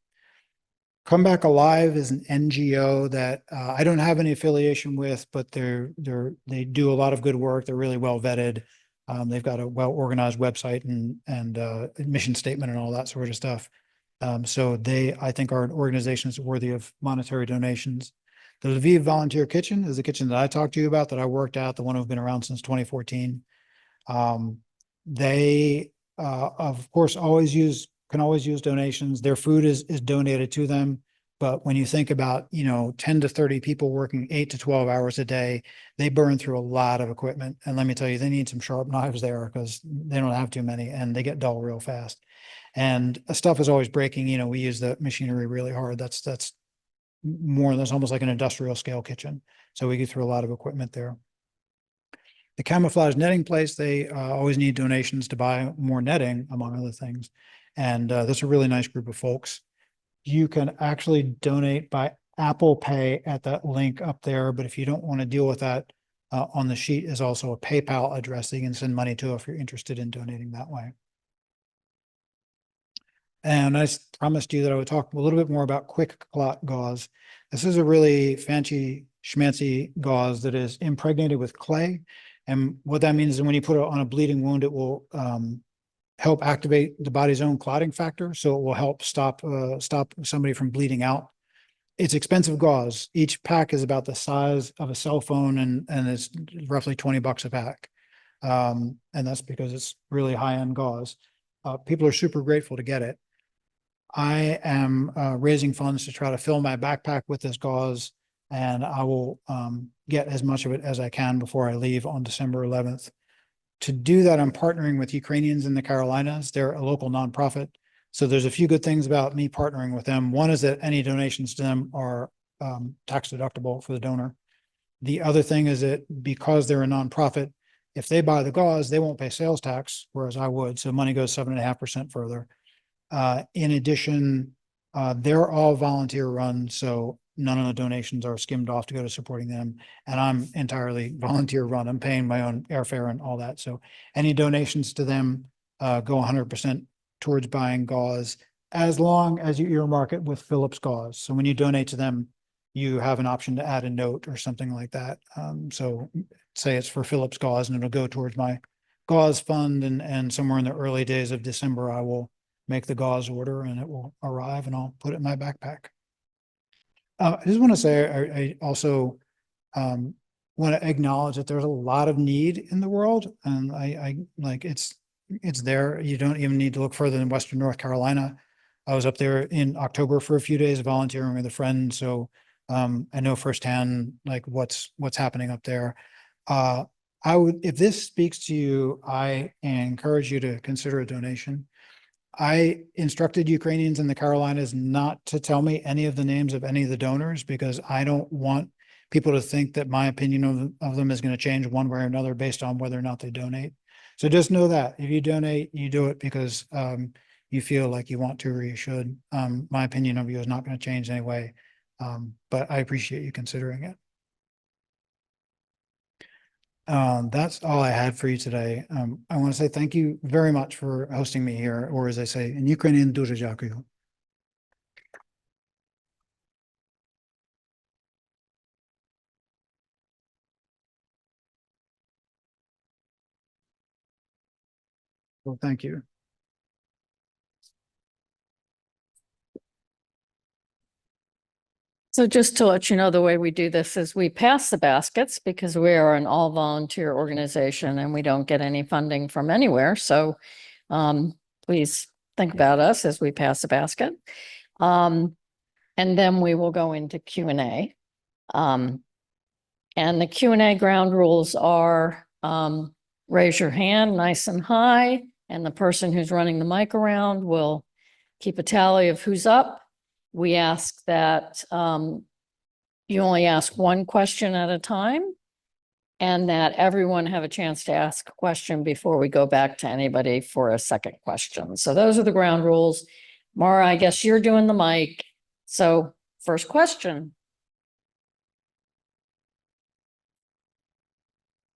Come Back Alive is an NGO that I don't have any affiliation with, but they do a lot of good work. They're really well vetted. They've got a well organized website and mission statement and all that sort of stuff. So they, I think, are an organization that's worthy of monetary donations. The Lviv Volunteer Kitchen is the kitchen that I talked to you about, that I worked at, the one who've been around since 2014. They, of course, can always use donations. Their food is donated to them. But when you think about, 10 to 30 people working 8 to 12 hours a day, they burn through a lot of equipment. And let me tell you, they need some sharp knives there, because they don't have too many and they get dull real fast. And stuff is always breaking. We use the machinery really hard. That's almost like an industrial scale kitchen. So we get through a lot of equipment there. The camouflage netting place, they always need donations to buy more netting, among other things. And that's a really nice group of folks. You can actually donate by Apple Pay at that link up there. But if you don't want to deal with that, on the sheet is also a PayPal address that you can send money to if you're interested in donating that way. And I promised you that I would talk a little bit more about quick clot gauze. This is a really fancy schmancy gauze that is impregnated with clay. And what that means is when you put it on a bleeding wound, it will help activate the body's own clotting factor. So it will help stop somebody from bleeding out. It's expensive gauze. Each pack is about the size of a cell phone, and it's roughly $20 a pack. And that's because it's really high-end gauze. People are super grateful to get it. I am raising funds to try to fill my backpack with this gauze, and I will get as much of it as I can before I leave on December 11th. To do that, I'm partnering with Ukrainians in the Carolinas. They're a local nonprofit. So there's a few good things about me partnering with them. One is that any donations to them are tax deductible for the donor. The other thing is that because they're a nonprofit, if they buy the gauze, they won't pay sales tax, whereas I would. So money goes 7.5% further. In addition, they're all volunteer run, so none of the donations are skimmed off to go to supporting them. And I'm entirely volunteer run. I'm paying my own airfare and all that. So any donations to them go 100% towards buying gauze, as long as you earmark it with Philips gauze. So when you donate to them, you have an option to add a note or something like that. So say it's for Philips gauze, and it'll go towards my gauze fund. And somewhere in the early days of December, I will make the gauze order and it will arrive, and I'll put it in my backpack. I just want to say, I also want to acknowledge that there's a lot of need in the world, and I like it's there. You don't even need to look further than Western North Carolina. I was up there in October for a few days volunteering with a friend, so I know firsthand like what's happening up there. I would, if this speaks to you, I encourage you to consider a donation. I instructed Ukrainians in the Carolinas not to tell me any of the names of any of the donors, because I don't want people to think that my opinion of them is going to change one way or another based on whether or not they donate. So just know that if you donate, you do it because you feel like you want to or you should. My opinion of you is not going to change anyway, but I appreciate you considering it. That's all I had for you today. I want to say thank you very much for hosting me here, or as I say in Ukrainian, дуже дякую. Well, thank you. So just to let you know, the way we do this is we pass the baskets because we are an all volunteer organization and we don't get any funding from anywhere. So please think about us as we pass the basket. And then we will go into Q&A. And the Q&A ground rules are raise your hand nice and high, and the person who's running the mic around will keep a tally of who's up. We ask that you only ask one question at a time, and that everyone have a chance to ask a question before we go back to anybody for a second question. So those are the ground rules. Mara, I guess you're doing the mic. So first question.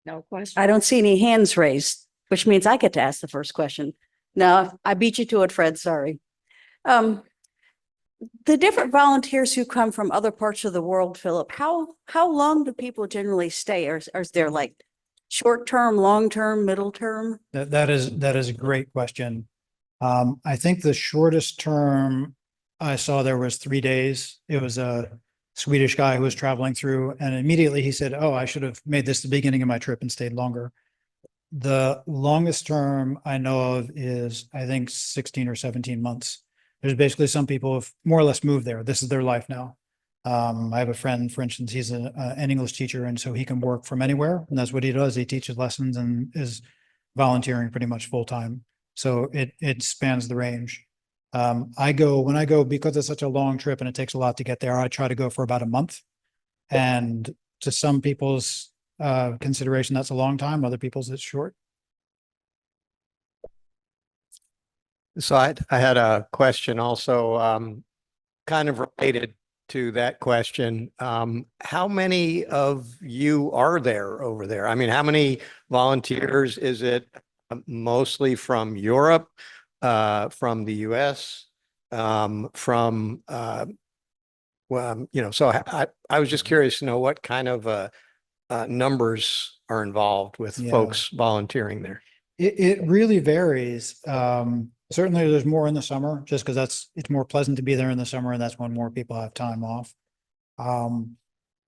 No question. I don't see any hands raised, which means I get to ask the first question. No, I beat you to it, Fred. Sorry. The different volunteers who come from other parts of the world, Philip, how long do people generally stay? Or is there like short term, long term, middle term? That is a great question. I think the shortest term I saw there was 3 days. It was a Swedish guy who was traveling through, and immediately he said, "Oh, I should have made this the beginning of my trip and stayed longer." The longest term I know of is, I think, 16 or 17 months. There's basically some people have more or less moved there. This is their life now. I have a friend, for instance, he's an English teacher, and so he can work from anywhere, and that's what he does. He teaches lessons and is volunteering pretty much full time. So it spans the range. When I go, because it's such a long trip and it takes a lot to get there, I try to go for about a month. And to some people's consideration, that's a long time. Other people's it's short. So I had a question also, kind of related to that question. How many of you are there over there? I mean, how many volunteers? Is it mostly from Europe, from the US, from, well, so I was just curious to know what kind of numbers are involved with Yeah. folks volunteering there. It really varies. Certainly there's more in the summer, just because it's more pleasant to be there in the summer, and that's when more people have time off.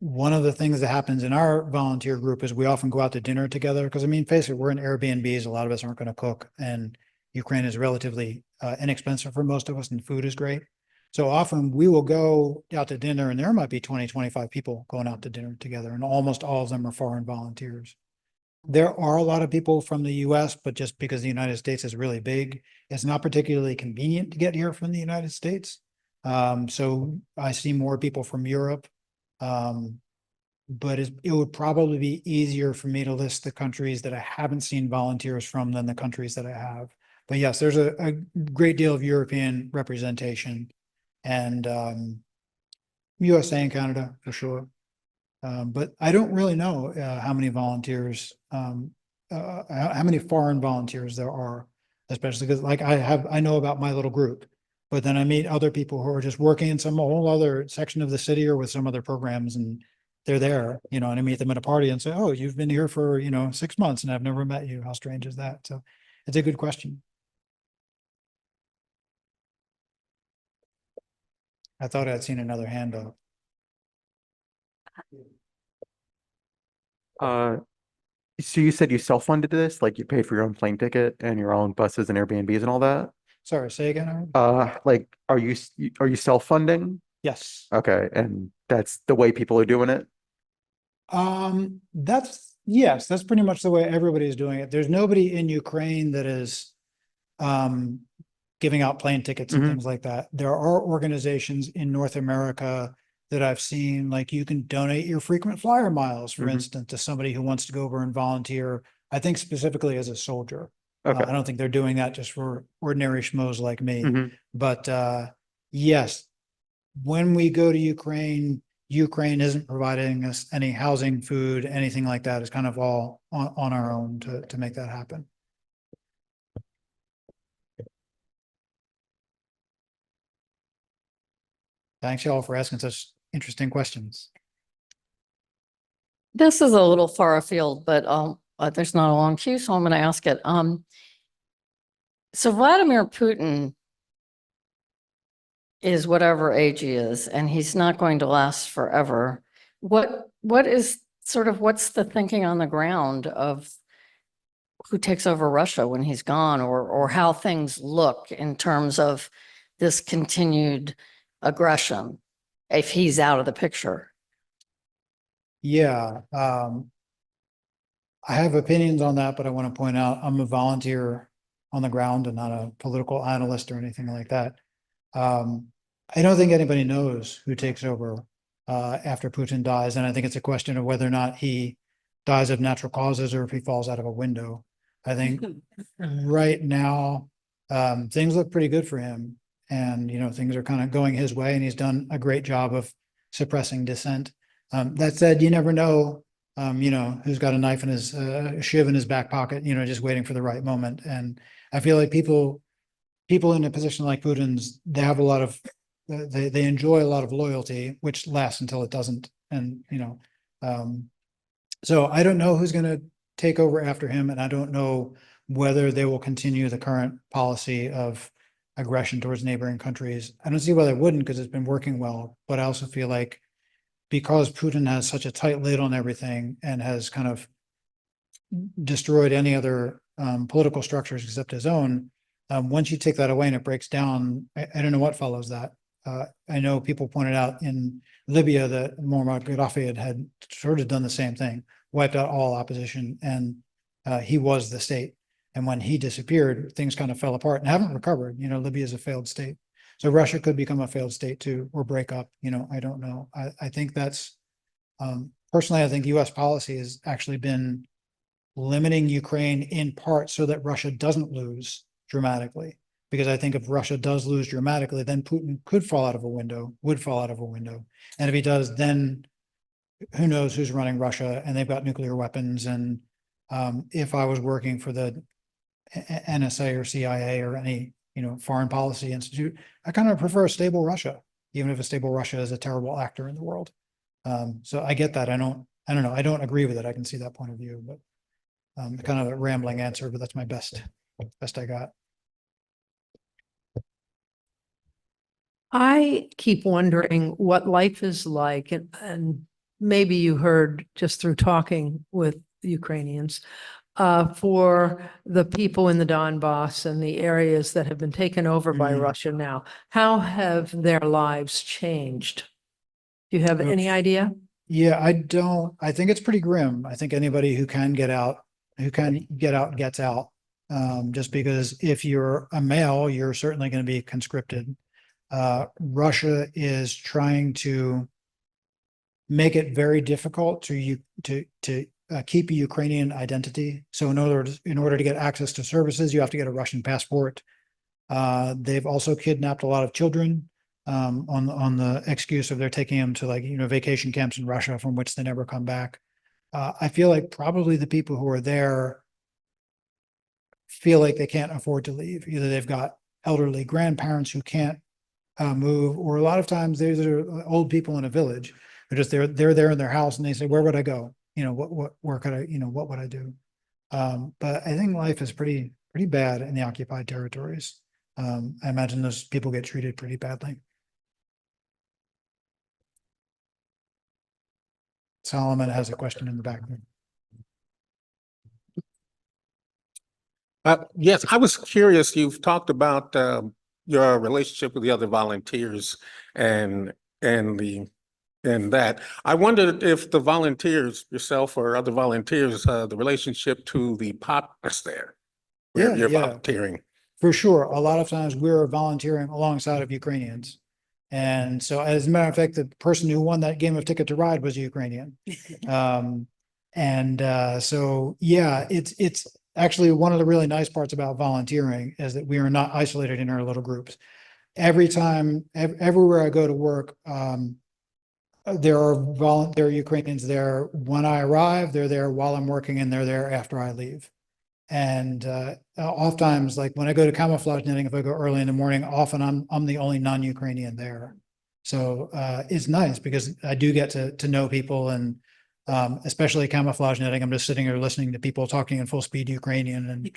One of the things that happens in our volunteer group is we often go out to dinner together, because I mean, face it, we're in Airbnbs. A lot of us aren't going to cook, and Ukraine is relatively inexpensive for most of us, and food is great. So often we will go out to dinner, and there might be 20, 25 people going out to dinner together, and almost all of them are foreign volunteers. There are a lot of people from the US, but just because the United States is really big, it's not particularly convenient to get here from the United States. So I see more people from Europe. But it would probably be easier for me to list the countries that I haven't seen volunteers from than the countries that I have. But yes, there's a great deal of European representation, and USA and Canada for sure. But I don't really know how many volunteers, how many foreign volunteers there are, especially because like I know about my little group, but then I meet other people who are just working in some whole other section of the city or with some other programs, and they're there, and I meet them at a party and say, "Oh, you've been here for, 6 months and I've never met you. How strange is that?" So it's a good question. I thought I'd seen another hand up. So you said you self-funded this, like you paid for your own plane ticket and your own buses and Airbnbs and all that? Sorry, say again, Aaron? Like, are you self-funding? Yes. Okay, and that's the way people are doing it? Yes, that's pretty much the way everybody's doing it. There's nobody in Ukraine that is giving out plane tickets and Mhm. things like that. There are organizations in North America that I've seen, like you can donate your frequent flyer miles, for Mhm. instance, to somebody who wants to go over and volunteer. I think specifically as a soldier. I Okay. don't think they're doing that just for ordinary schmoes like me. Mhm. But yes, when we go to Ukraine isn't providing us any housing, food, anything like that. It's kind of all on our own to make that happen. Thanks y'all for asking such interesting questions. This is a little far afield, but there's not a long queue, so I'm going to ask it. So Vladimir Putin is whatever age he is, and he's not going to last forever. What is what's the thinking on the ground of who takes over Russia when he's gone, or how things look in terms of this continued aggression if he's out of the picture? Yeah, I have opinions on that, but I want to point out I'm a volunteer on the ground and not a political analyst or anything like that. I don't think anybody knows who takes over after Putin dies, and I think it's a question of whether or not he dies of natural causes or if he falls out of a window. I think right now things look pretty good for him, and things are kind of going his way, and he's done a great job of suppressing dissent. That said, you never know, who's got a knife in his shiv in his back pocket, just waiting for the right moment. And I feel like people in a position like Putin's, they have a lot of, they enjoy a lot of loyalty, which lasts until it doesn't. And, so I don't know who's going to take over after him, and I don't know whether they will continue the current policy of aggression towards neighboring countries. I don't see why they wouldn't, because it's been working well, but I also feel like because Putin has such a tight lid on everything and has kind of destroyed any other political structures except his own, once you take that away and it breaks down, I don't know what follows that. I know people pointed out in Libya that Muammar Gaddafi had sort of done the same thing, wiped out all opposition, and he was the state. And when he disappeared, things kind of fell apart and haven't recovered. You know, Libya is a failed state. So Russia could become a failed state too, or break up. You know, I don't know. I think that's, personally, I think US policy has actually been limiting Ukraine in part so that Russia doesn't lose dramatically. Because I think if Russia does lose dramatically, then Putin could fall out of a window, would fall out of a window. And if he does, then who knows who's running Russia, and they've got nuclear weapons. And if I was working for the NSA or CIA or any, you know, foreign policy institute, I kind of prefer a stable Russia, even if a stable Russia is a terrible actor in the world. So I get that. I don't know. I don't agree with it. I can see that point of view, but kind of a rambling answer, but that's my best I got. I keep wondering what life is like, and maybe you heard just through talking with Ukrainians, for the people in the Donbass and the areas that have been taken over by Mm. Russia now. How have their lives changed? Do you have any idea? Yeah, I think it's pretty grim. I think anybody who can get out, gets out. Just because if you're a male, you're certainly going to be conscripted. Russia is trying to make it very difficult to keep a Ukrainian identity. So in order to get access to services, you have to get a Russian passport. They've also kidnapped a lot of children on the excuse of they're taking them to, like, you know, vacation camps in Russia from which they never come back. I feel like probably the people who are there feel like they can't afford to leave. Either they've got elderly grandparents who can't move, or a lot of times there's old people in a village. They're there in their house and they say, where would I go? You know, where could I, you know, what would I do? But I think life is pretty bad in the occupied territories. I imagine those people get treated pretty badly. Solomon has a question in the back. Yes, I was curious. You've talked about your relationship with the other volunteers and that. I wondered if the volunteers, yourself or other volunteers, the relationship to the populace there, where you're volunteering. For sure. A lot of times we're volunteering alongside of Ukrainians. And so, as a matter of fact, the person who won that game of Ticket to Ride was Ukrainian. So yeah, it's actually one of the really nice parts about volunteering is that we are not isolated in our little groups. Everywhere I go to work, there are Ukrainians there when I arrive, they're there while I'm working, and they're there after I leave. And oftentimes, like when I go to camouflage knitting, if I go early in the morning, often I'm the only non-Ukrainian there. So it's nice because I do get to know people, and especially camouflage knitting, I'm just sitting here listening to people talking in full speed Ukrainian and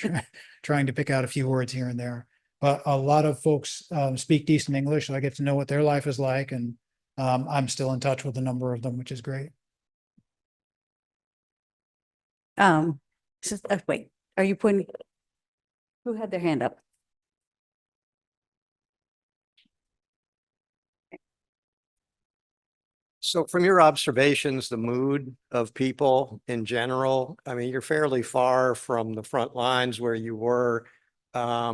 trying to pick out a few words here and there. But a lot of folks speak decent English, so I get to know what their life is like, and I'm still in touch with a number of them, which is great. Wait, are you pointing? Who had their hand up? So from your observations, the mood of people in general, I mean, you're fairly far from the front lines where you were. Are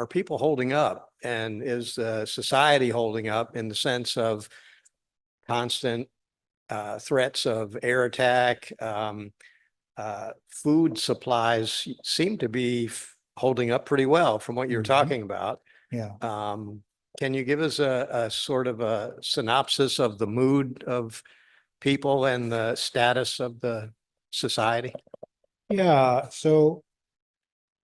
people holding up, and is society holding up in the sense of constant threats of air attack? Food supplies seem to be holding up pretty well from what you're talking about. Yeah. Can you give us a sort of a synopsis of the mood of people and the status of the society? Yeah. So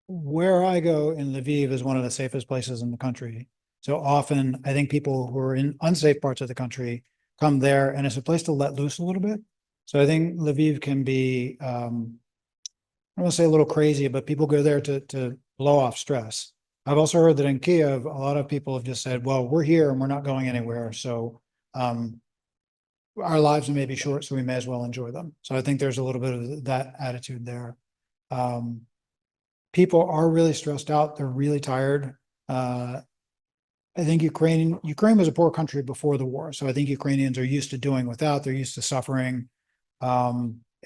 where I go in Lviv is one of the safest places in the country. So often I think people who are in unsafe parts of the country come there, and it's a place to let loose a little bit. So I think Lviv can be I want to say a little crazy, but people go there to blow off stress. I've also heard that in Kiev, a lot of people have just said, well, we're here and we're not going anywhere. So our lives may be short, so we may as well enjoy them. So I think there's a little bit of that attitude there. People are really stressed out. They're really tired. I think Ukraine was a poor country before the war. So I think Ukrainians are used to doing without, they're used to suffering.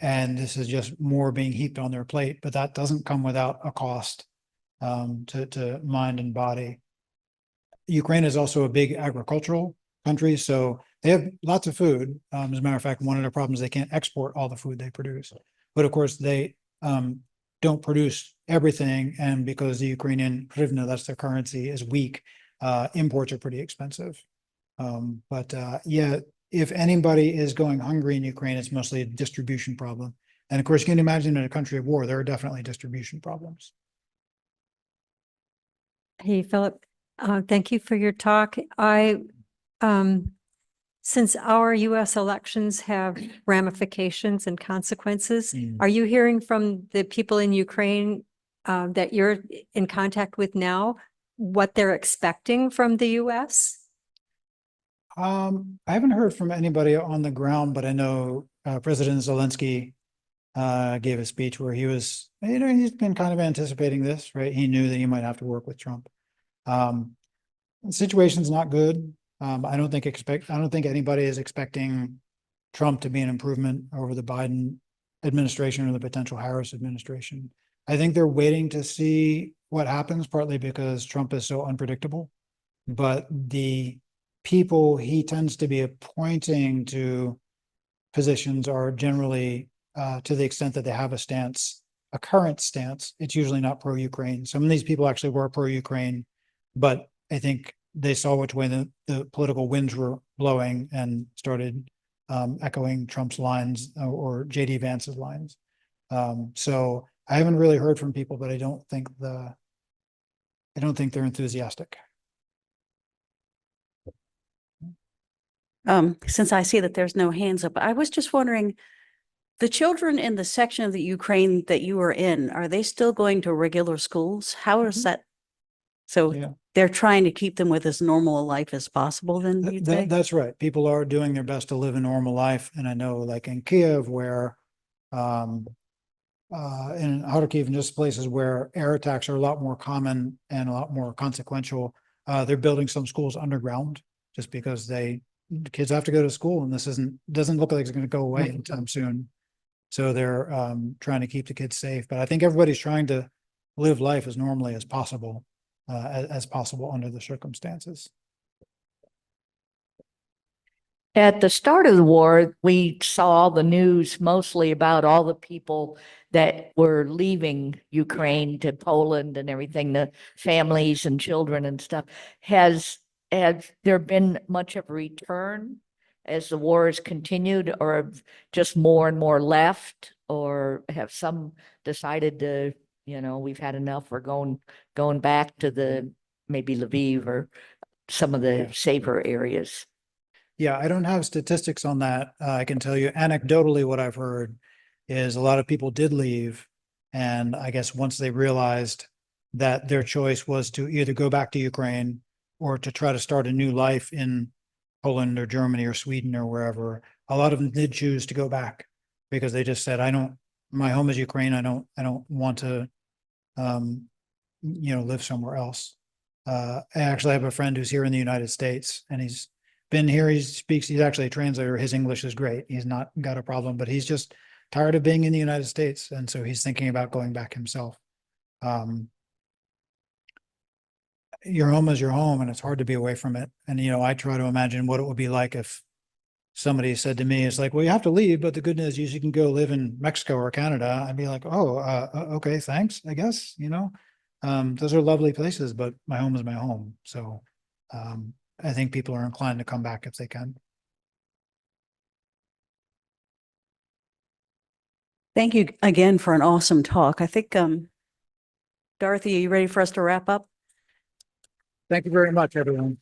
And this is just more being heaped on their plate, but that doesn't come without a cost to mind and body. Ukraine is also a big agricultural country, so they have lots of food. As a matter of fact, one of their problems, they can't export all the food they produce. But of course, they don't produce everything. And because the Ukrainian hryvnia, that's their currency, is weak, imports are pretty expensive. Yeah, if anybody is going hungry in Ukraine, it's mostly a distribution problem. And of course, you can imagine in a country of war, there are definitely distribution problems. Hey, Philip, thank you for your talk. Since our US elections have ramifications and consequences, Mm. are you hearing from the people in Ukraine that you're in contact with now, what they're expecting from the US? I haven't heard from anybody on the ground, but I know President Zelensky gave a speech where he was, he's been kind of anticipating this, right? He knew that he might have to work with Trump. The situation's not good. I don't think anybody is expecting Trump to be an improvement over the Biden administration or the potential Harris administration. I think they're waiting to see what happens, partly because Trump is so unpredictable, but the people he tends to be appointing to positions are generally, to the extent that they have a current stance, it's usually not pro-Ukraine. Some of these people actually were pro-Ukraine, but I think they saw which way the political winds were blowing and started echoing Trump's lines or JD Vance's lines. So I haven't really heard from people, but I don't think they're enthusiastic. Since I see that there's no hands up, I was just wondering, the children in the section of the Ukraine that you are in, are they still going to regular schools? How is that? So Yeah. they're trying to keep them with as normal a life as possible then, you'd say? That's right. People are doing their best to live a normal life. And I know like in Kiev where, in Kharkiv and just places where air attacks are a lot more common and a lot more consequential, they're building some schools underground just because the kids have to go to school and this doesn't look like it's going to go away anytime soon. So they're trying to keep the kids safe. But I think everybody's trying to live life as normally as possible under the circumstances. At the start of the war, we saw the news mostly about all the people that were leaving Ukraine to Poland and everything, the families and children and stuff. Has there been much of a return as the war has continued, or have just more and more left, or have some decided to, we've had enough, we're going back to maybe Lviv or some of the safer areas? Yeah, I don't have statistics on that. I can tell you anecdotally what I've heard is a lot of people did leave. And I guess once they realized that their choice was to either go back to Ukraine or to try to start a new life in Poland or Germany or Sweden or wherever, a lot of them did choose to go back because they just said, my home is Ukraine. I don't want to, live somewhere else. I actually have a friend who's here in the United States and he's been here. He's actually a translator. His English is great. He's not got a problem, but he's just tired of being in the United States. And so he's thinking about going back himself. Your home is your home and it's hard to be away from it. And, I try to imagine what it would be like if somebody said to me, it's like, well, you have to leave, but the good news is you can go live in Mexico or Canada. I'd be like, oh, okay, thanks, I guess, those are lovely places, but my home is my home. So, I think people are inclined to come back if they can. Thank you again for an awesome talk. I think, Dorothy, are you ready for us to wrap up? Thank you very much, everyone.